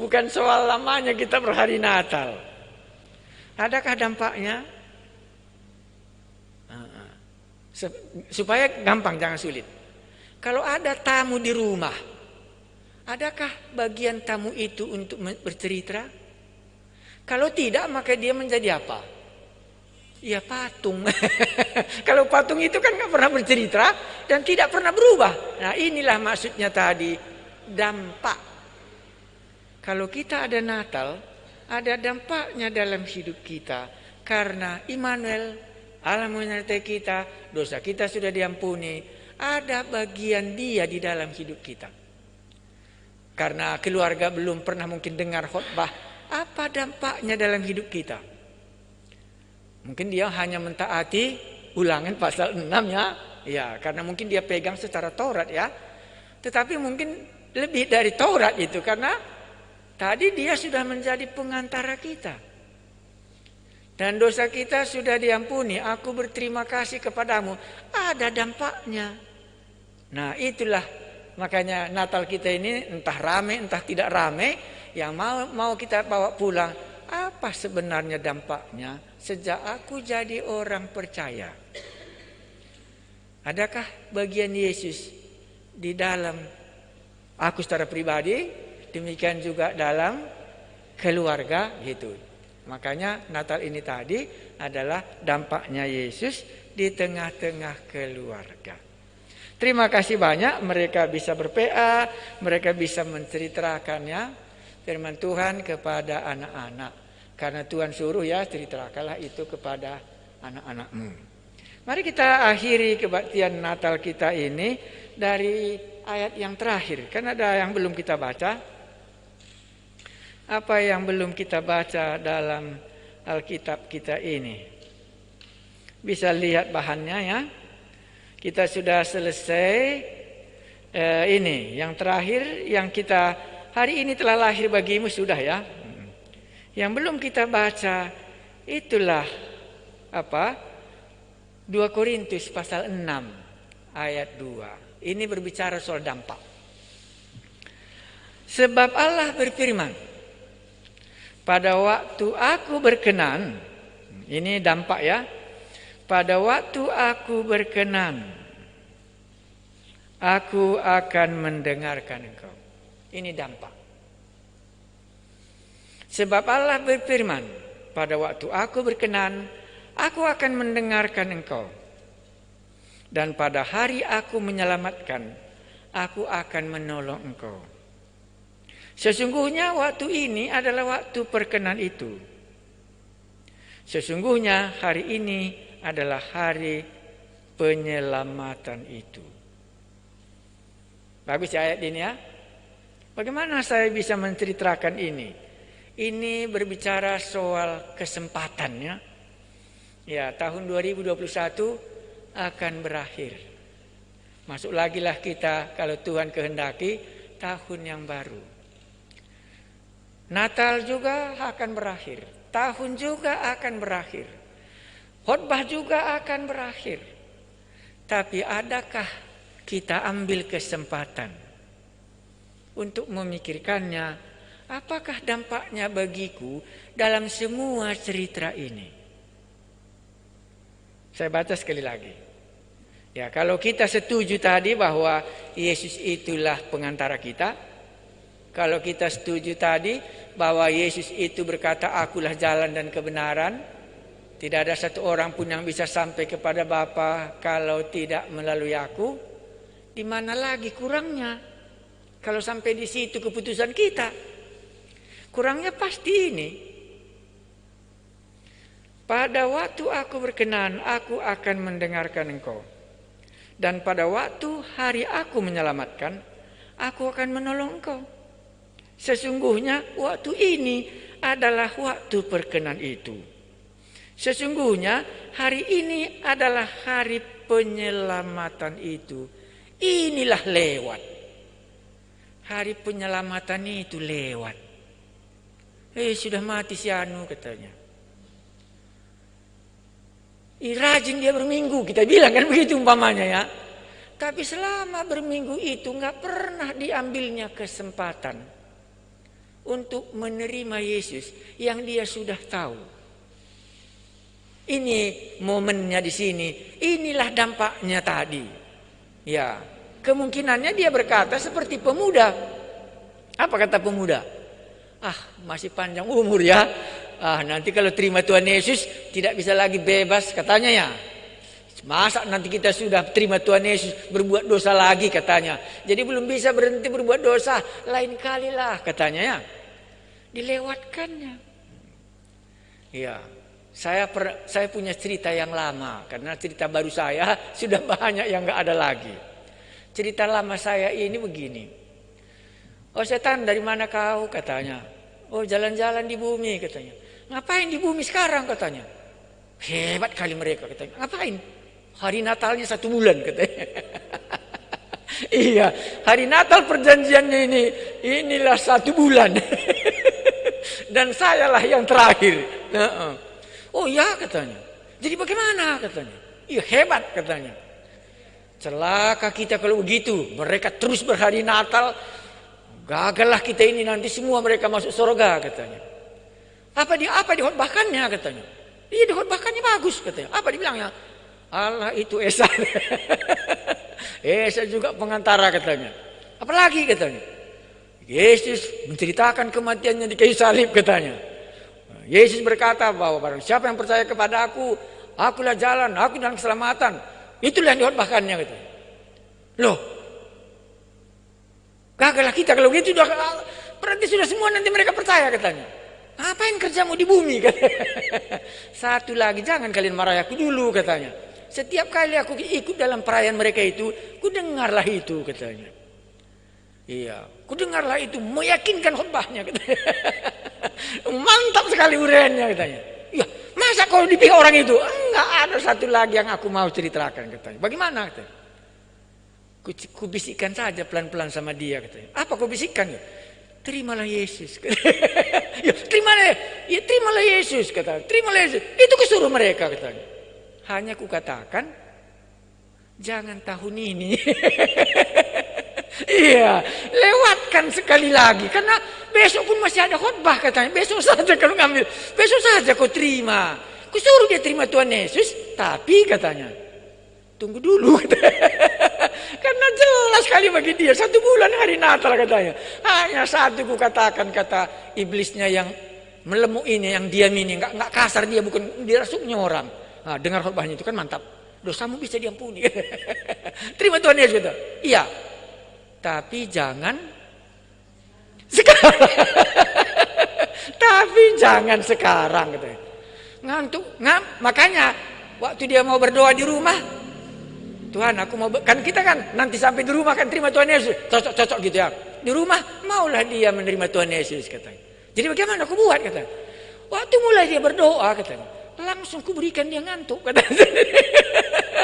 Bukan soal lamanya kita berhari Natal. Adakah dampaknya? Supaya gampang, jangan sulit. Kalau ada tamu di rumah, adakah bagian tamu itu untuk bercerita? Kalau tidak, maka dia menjadi apa? Ya patung. Kalau patung itu kan nggak pernah bercerita dan tidak pernah berubah. Nah inilah maksudnya tadi, dampak. Kalau kita ada Natal, ada dampaknya dalam hidup kita. Karena Immanuel, Allah menyertai kita, dosa kita sudah diampuni. Ada bagian dia di dalam hidup kita. Karena keluarga belum pernah mungkin dengar khotbah, apa dampaknya dalam hidup kita? Mungkin dia hanya mentaati Ulangan pasal 6 ya. Ya, karena mungkin dia pegang secara Taurat ya. Tetapi mungkin lebih dari Taurat itu, karena tadi dia sudah menjadi pengantara kita. Dan dosa kita sudah diampuni. Aku berterima kasih kepadamu. Ada dampaknya. Nah itulah makanya Natal kita ini entah rame entah tidak rame. Yang mau kita bawa pulang. Apa sebenarnya dampaknya sejak aku jadi orang percaya? Adakah bagian Yesus di dalam aku secara pribadi? Demikian juga dalam keluarga gitu. Makanya Natal ini tadi adalah dampaknya Yesus di tengah-tengah keluarga. Terima kasih banyak mereka bisa berPA, mereka bisa menceritakannya firman Tuhan kepada anak-anak. Karena Tuhan suruh ya, ceritakanlah itu kepada anak-anakmu. Mari kita akhiri kebaktian Natal kita ini dari ayat yang terakhir. Kan ada yang belum kita baca. Apa yang belum kita baca dalam Alkitab kita ini? Bisa lihat bahannya ya. Kita sudah selesai ini. Yang terakhir yang kita hari ini telah lahir bagimu sudah ya. Yang belum kita baca itulah apa? 2 Korintus pasal 6 ayat 2. Ini berbicara soal dampak. Sebab Allah berfirman, pada waktu aku berkenan, ini dampak ya. pada waktu aku berkenan, aku akan mendengarkan engkau. Ini dampak. Sebab Allah berfirman, pada waktu aku berkenan, aku akan mendengarkan engkau. Dan pada hari aku menyelamatkan, aku akan menolong engkau. Sesungguhnya waktu ini adalah waktu perkenan itu. Sesungguhnya hari ini adalah hari penyelamatan itu. Bagus ayat ini ya. Bagaimana saya bisa menceritakan ini? Ini berbicara soal kesempatannya. Ya, tahun 2021 akan berakhir. Masuk lagi lah kita kalau Tuhan kehendaki tahun yang baru. Natal juga akan berakhir. Tahun juga akan berakhir. Khotbah juga akan berakhir. Tapi adakah kita ambil kesempatan untuk memikirkannya? Apakah dampaknya bagiku dalam semua cerita ini? Saya baca sekali lagi. Ya, kalau kita setuju tadi bahwa Yesus itulah pengantara kita, kalau kita setuju tadi bahwa Yesus itu berkata, akulah jalan dan kebenaran, tidak ada satu orang pun yang bisa sampai kepada Bapa kalau tidak melalui aku, di mana lagi kurangnya? Kalau sampai di situ keputusan kita, kurangnya pasti ini. Pada waktu aku berkenan, aku akan mendengarkan engkau. Dan pada waktu hari aku menyelamatkan, aku akan menolong engkau. Sesungguhnya waktu ini adalah waktu perkenan itu. Sesungguhnya hari ini adalah hari penyelamatan itu. Inilah lewat. Hari penyelamatan itu lewat. Sudah mati si Anu katanya. Rajin dia berminggu, kita bilang kan begitu umpamanya ya. Tapi selama berminggu itu nggak pernah diambilnya kesempatan untuk menerima Yesus yang dia sudah tahu. Ini momennya di sini. Inilah dampaknya tadi. Ya, kemungkinannya dia berkata seperti pemuda. Apa kata pemuda? Masih panjang umur ya. Nanti kalau terima Tuhan Yesus tidak bisa lagi bebas katanya ya. Masa nanti kita sudah terima Tuhan Yesus berbuat dosa lagi katanya. Jadi belum bisa berhenti berbuat dosa. Lain kali lah katanya ya. Dilewatkannya. Ya, saya punya cerita yang lama. Karena cerita baru saya sudah banyak yang gak ada lagi. Cerita lama saya ini begini. Oh setan, dari mana kau katanya. Oh jalan-jalan di bumi katanya. Ngapain di bumi sekarang katanya. Hebat kali mereka katanya. Ngapain? Hari Natalnya 1 bulan katanya. Iya, hari Natal perjanjiannya inilah 1 bulan. Dan sayalah yang terakhir. Oh ya katanya. Jadi bagaimana katanya. Iya hebat katanya. Celaka kita kalau begitu. Mereka terus berhari Natal. Gagallah kita ini, nanti semua mereka masuk surga katanya. Apa dikhotbahkannya katanya. Iya dikhotbahkannya bagus katanya. Apa dibilangnya? Allah itu Esa. Esa juga pengantara katanya. Apalagi katanya. Yesus menceritakan kematiannya di kayu salib katanya. Yesus berkata bahwa barang siapa yang percaya kepada aku, akulah jalan, aku dan keselamatan. Itulah yang dikhotbahkannya katanya. Loh, gagallah kita kalau gitu, berarti sudah semua nanti mereka percaya katanya. Ngapain kerjamu di bumi katanya. Satu lagi, jangan kalian marah aku dulu katanya. Setiap kali aku ikut dalam perayaan mereka itu, ku dengarlah itu katanya. Iya, ku dengarlah itu, meyakinkan khotbahnya katanya. Mantap sekali uraiannya katanya. Iya, masa kau di pihak orang itu? Enggak, ada satu lagi yang aku mau ceritakan katanya. Bagaimana katanya? Ku bisikkan saja pelan-pelan sama dia katanya. Apa kau bisikkan? Terimalah Yesus. Ya, terimalah Yesus katanya. Terimalah Yesus. Itu kusuruh mereka katanya. Hanya ku katakan, jangan tahun ini. Iya, lewatkan sekali lagi. Karena besok pun masih ada khotbah katanya. Besok saja kalau ngambil, besok saja kau terima. Kusuruh dia terima Tuhan Yesus, tapi katanya, tunggu dulu. Karena jelas sekali bagi dia, 1 bulan hari Natal katanya. Hanya satu kukatakan, kata iblisnya yang melemuk ini, yang diam ini, nggak kasar dia, bukan dirasuknya orang. Nah, dengar khotbahnya itu kan mantap. Dosamu bisa diampuni. Terima Tuhan Yesus gitu. Iya. Tapi jangan sekarang. Tapi jangan sekarang gitu. Ngantuk, makanya waktu dia mau berdoa di rumah, Tuhan aku mau, kan kita kan nanti sampai di rumah kan terima Tuhan Yesus, cocok gitu ya. Di rumah maulah dia menerima Tuhan Yesus katanya. Jadi bagaimana aku buat katanya. Waktu mulai dia berdoa katanya, langsung kuberikan dia ngantuk katanya.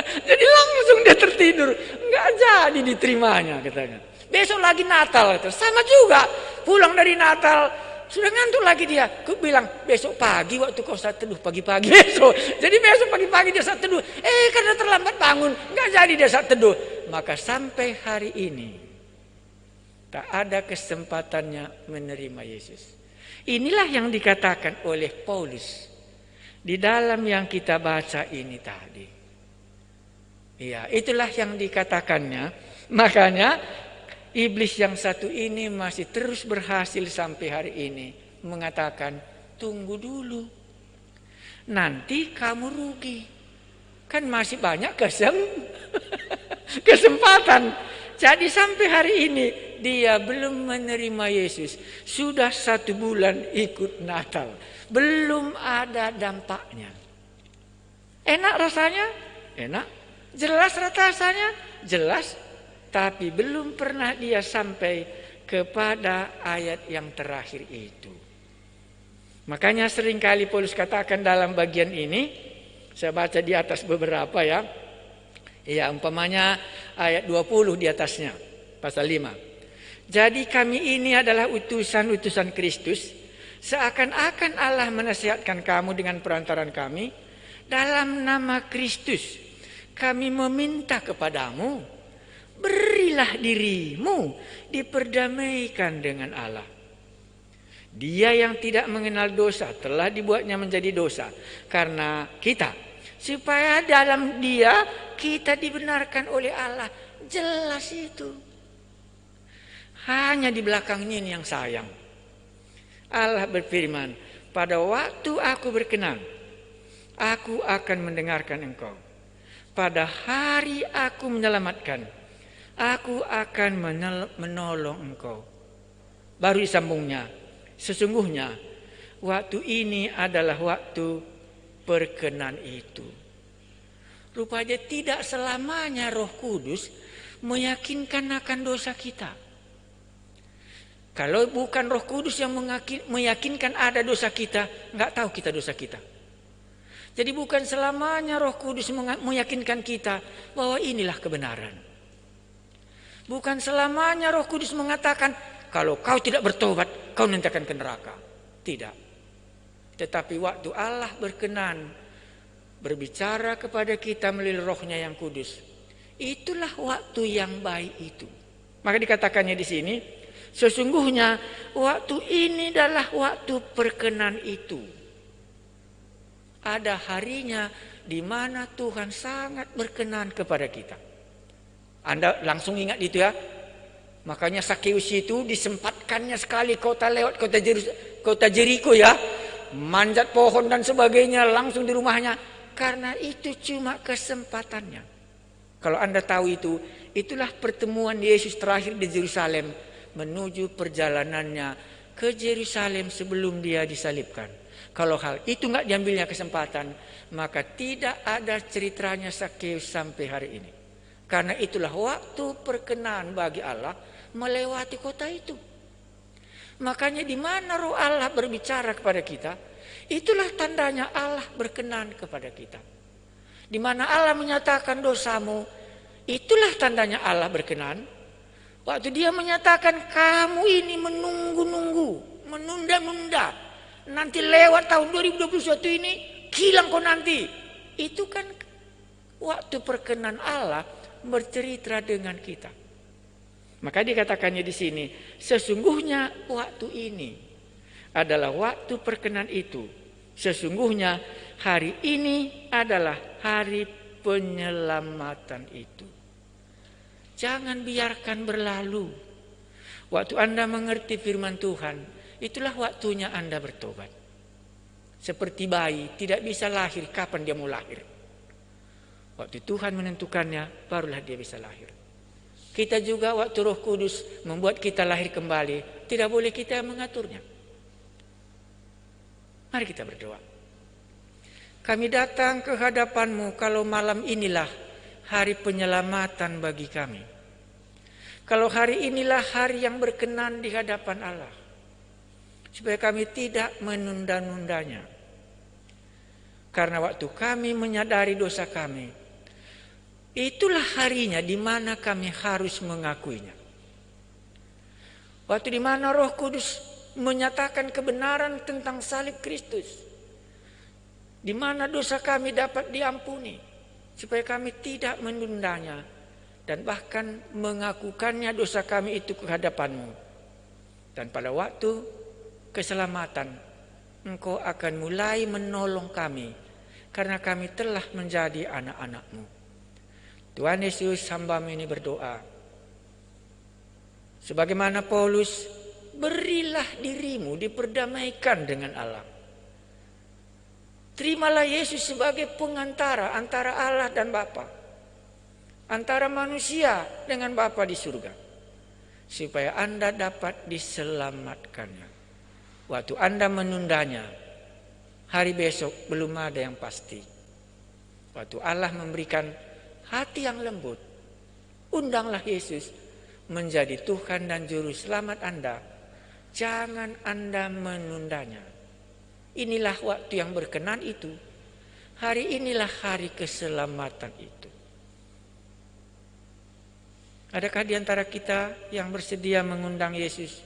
Jadi langsung dia tertidur, nggak jadi diterimanya katanya. Besok lagi Natal katanya. Sama juga, pulang dari Natal sudah ngantuk lagi dia. Aku bilang besok pagi waktu kau saat teduh, pagi-pagi besok. Jadi besok pagi-pagi dia saat teduh. Karena terlambat bangun, nggak jadi dia saat teduh. Maka sampai hari ini tak ada kesempatannya menerima Yesus. Inilah yang dikatakan oleh Paulus di dalam yang kita baca ini tadi. Iya, itulah yang dikatakannya. Makanya iblis yang satu ini masih terus berhasil sampai hari ini mengatakan, tunggu dulu, nanti kamu rugi. Kan masih banyak kesempatan. Jadi sampai hari ini dia belum menerima Yesus. Sudah 1 bulan ikut Natal, belum ada dampaknya. Enak rasanya? Enak. Jelas rasanya? Jelas. Tapi belum pernah dia sampai kepada ayat yang terakhir itu. Makanya seringkali Paulus katakan dalam bagian ini, saya baca di atas beberapa ya. Ya, umpamanya ayat 20 di atasnya, pasal 5. Jadi kami ini adalah utusan-utusan Kristus, seakan-akan Allah menasihatkan kamu dengan perantaran kami. Dalam nama Kristus, kami meminta kepadamu, berilah dirimu diperdamaikan dengan Allah. Dia yang tidak mengenal dosa telah dibuatnya menjadi dosa karena kita, supaya dalam dia kita dibenarkan oleh Allah. Jelas itu. Hanya di belakangnya ini yang sayang. Allah berfirman, pada waktu aku berkenan, aku akan mendengarkan engkau. Pada hari aku menyelamatkan, aku akan menolong engkau. Baru disambungnya, sesungguhnya waktu ini adalah waktu perkenan itu. Rupanya tidak selamanya Roh Kudus meyakinkan akan dosa kita. Kalau bukan Roh Kudus yang meyakinkan ada dosa kita, nggak tahu kita dosa kita. Jadi bukan selamanya Roh Kudus meyakinkan kita bahwa inilah kebenaran. Bukan selamanya Roh Kudus mengatakan kalau kau tidak bertobat, kau nanti akan ke neraka. Tidak. Tetapi waktu Allah berkenan berbicara kepada kita melalui Roh-Nya yang kudus, itulah waktu yang baik itu. Maka dikatakannya di sini, sesungguhnya waktu ini adalah waktu perkenan itu. Ada harinya di mana Tuhan sangat berkenan kepada kita. Anda langsung ingat itu ya. Makanya Sakeus itu disempatkannya sekali kota lewat kota Jeriko ya. Manjat pohon dan sebagainya langsung di rumahnya. Karena itu cuma kesempatannya. Kalau Anda tahu itu, itulah pertemuan Yesus terakhir di Yerusalem menuju perjalanannya ke Yerusalem sebelum dia disalibkan. Kalau hal itu nggak diambilnya kesempatan, maka tidak ada ceritanya Sakeus sampai hari ini. Karena itulah waktu perkenan bagi Allah melewati kota itu. Makanya di mana Roh Allah berbicara kepada kita, itulah tandanya Allah berkenan kepada kita. Di mana Allah menyatakan dosamu, itulah tandanya Allah berkenan. Waktu dia menyatakan kamu ini menunggu-nunggu, menunda-nunda, nanti lewat tahun 2021 ini, hilang kau nanti. Itu kan waktu perkenan Allah bercerita dengan kita. Maka dikatakannya di sini, sesungguhnya waktu ini adalah waktu perkenan itu. Sesungguhnya hari ini adalah hari penyelamatan itu. Jangan biarkan berlalu. Waktu Anda mengerti firman Tuhan, itulah waktunya Anda bertobat. Seperti bayi tidak bisa lahir kapan dia mau lahir. Waktu Tuhan menentukannya, barulah dia bisa lahir. Kita juga waktu Roh Kudus membuat kita lahir kembali, tidak boleh kita yang mengaturnya. Mari kita berdoa. Kami datang ke hadapan-Mu kalau malam inilah hari penyelamatan bagi kami. Kalau hari inilah hari yang berkenan di hadapan Allah. Supaya kami tidak menunda-nundanya. Karena waktu kami menyadari dosa kami, itulah harinya di mana kami harus mengakuinya. Waktu di mana Roh Kudus menyatakan kebenaran tentang salib Kristus. Di mana dosa kami dapat diampuni. Supaya kami tidak menundanya. Dan bahkan mengakukannya dosa kami itu ke hadapan-Mu. Dan pada waktu keselamatan, Engkau akan mulai menolong kami. Karena kami telah menjadi anak-anak-Mu. Tuhan Yesus, hamba-Mu ini berdoa. Sebagaimana Paulus, berilah dirimu diperdamaikan dengan Allah. Terimalah Yesus sebagai pengantara antara Allah dan Bapa. Antara manusia dengan Bapa di surga. Supaya Anda dapat diselamatkannya. Waktu Anda menundanya, hari besok belum ada yang pasti. Waktu Allah memberikan hati yang lembut, undanglah Yesus menjadi Tuhan dan Juru Selamat Anda. Jangan Anda menundanya. Inilah waktu yang berkenan itu. Hari inilah hari keselamatan itu. Adakah di antara kita yang bersedia mengundang Yesus?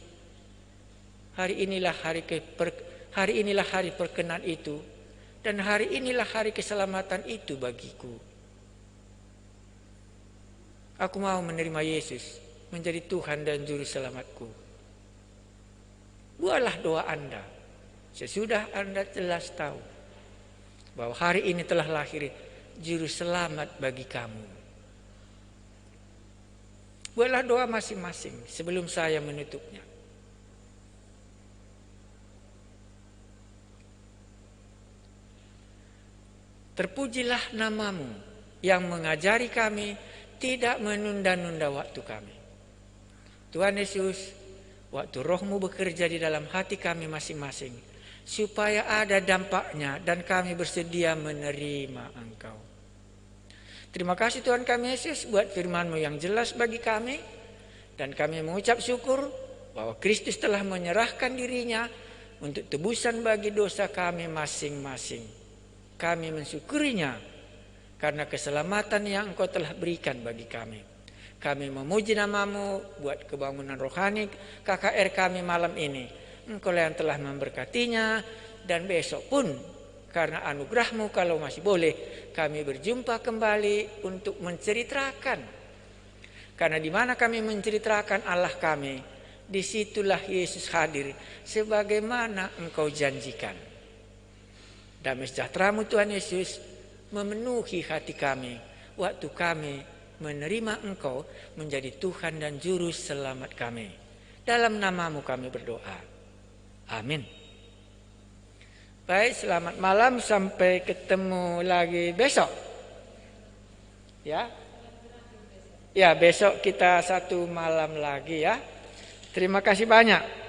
Hari inilah hari perkenan itu. Dan hari inilah hari keselamatan itu bagiku. Aku mau menerima Yesus menjadi Tuhan dan Juru Selamatku. Buatlah doa Anda. Sesudah Anda jelas tahu bahwa hari ini telah lahir Juru Selamat bagi kamu. Buatlah doa masing-masing sebelum saya menutupnya. Terpujilah nama-Mu yang mengajari kami tidak menunda-nunda waktu kami. Tuhan Yesus, waktu Roh-Mu bekerja di dalam hati kami masing-masing, supaya ada dampaknya dan kami bersedia menerima Engkau. Terima kasih Tuhan kami Yesus buat firman-Mu yang jelas bagi kami. Dan kami mengucap syukur bahwa Kristus telah menyerahkan dirinya untuk tebusan bagi dosa kami masing-masing. Kami mensyukurinya karena keselamatan yang Engkau telah berikan bagi kami. Kami memuji nama-Mu buat kebangunan rohani KKR kami malam ini. Engkau yang telah memberkatinya dan besok pun karena anugerah-Mu kalau masih boleh kami berjumpa kembali untuk menceritakan. Karena di mana kami menceritakan Allah kami, disitulah Yesus hadir sebagaimana Engkau janjikan. Damai sejahtera-Mu Tuhan Yesus memenuhi hati kami waktu kami menerima Engkau menjadi Tuhan dan Juru Selamat kami. Dalam nama-Mu kami berdoa. Amin. Baik, selamat malam, sampai ketemu lagi besok. Ya. Ya, besok kita satu malam lagi ya. Terima kasih banyak.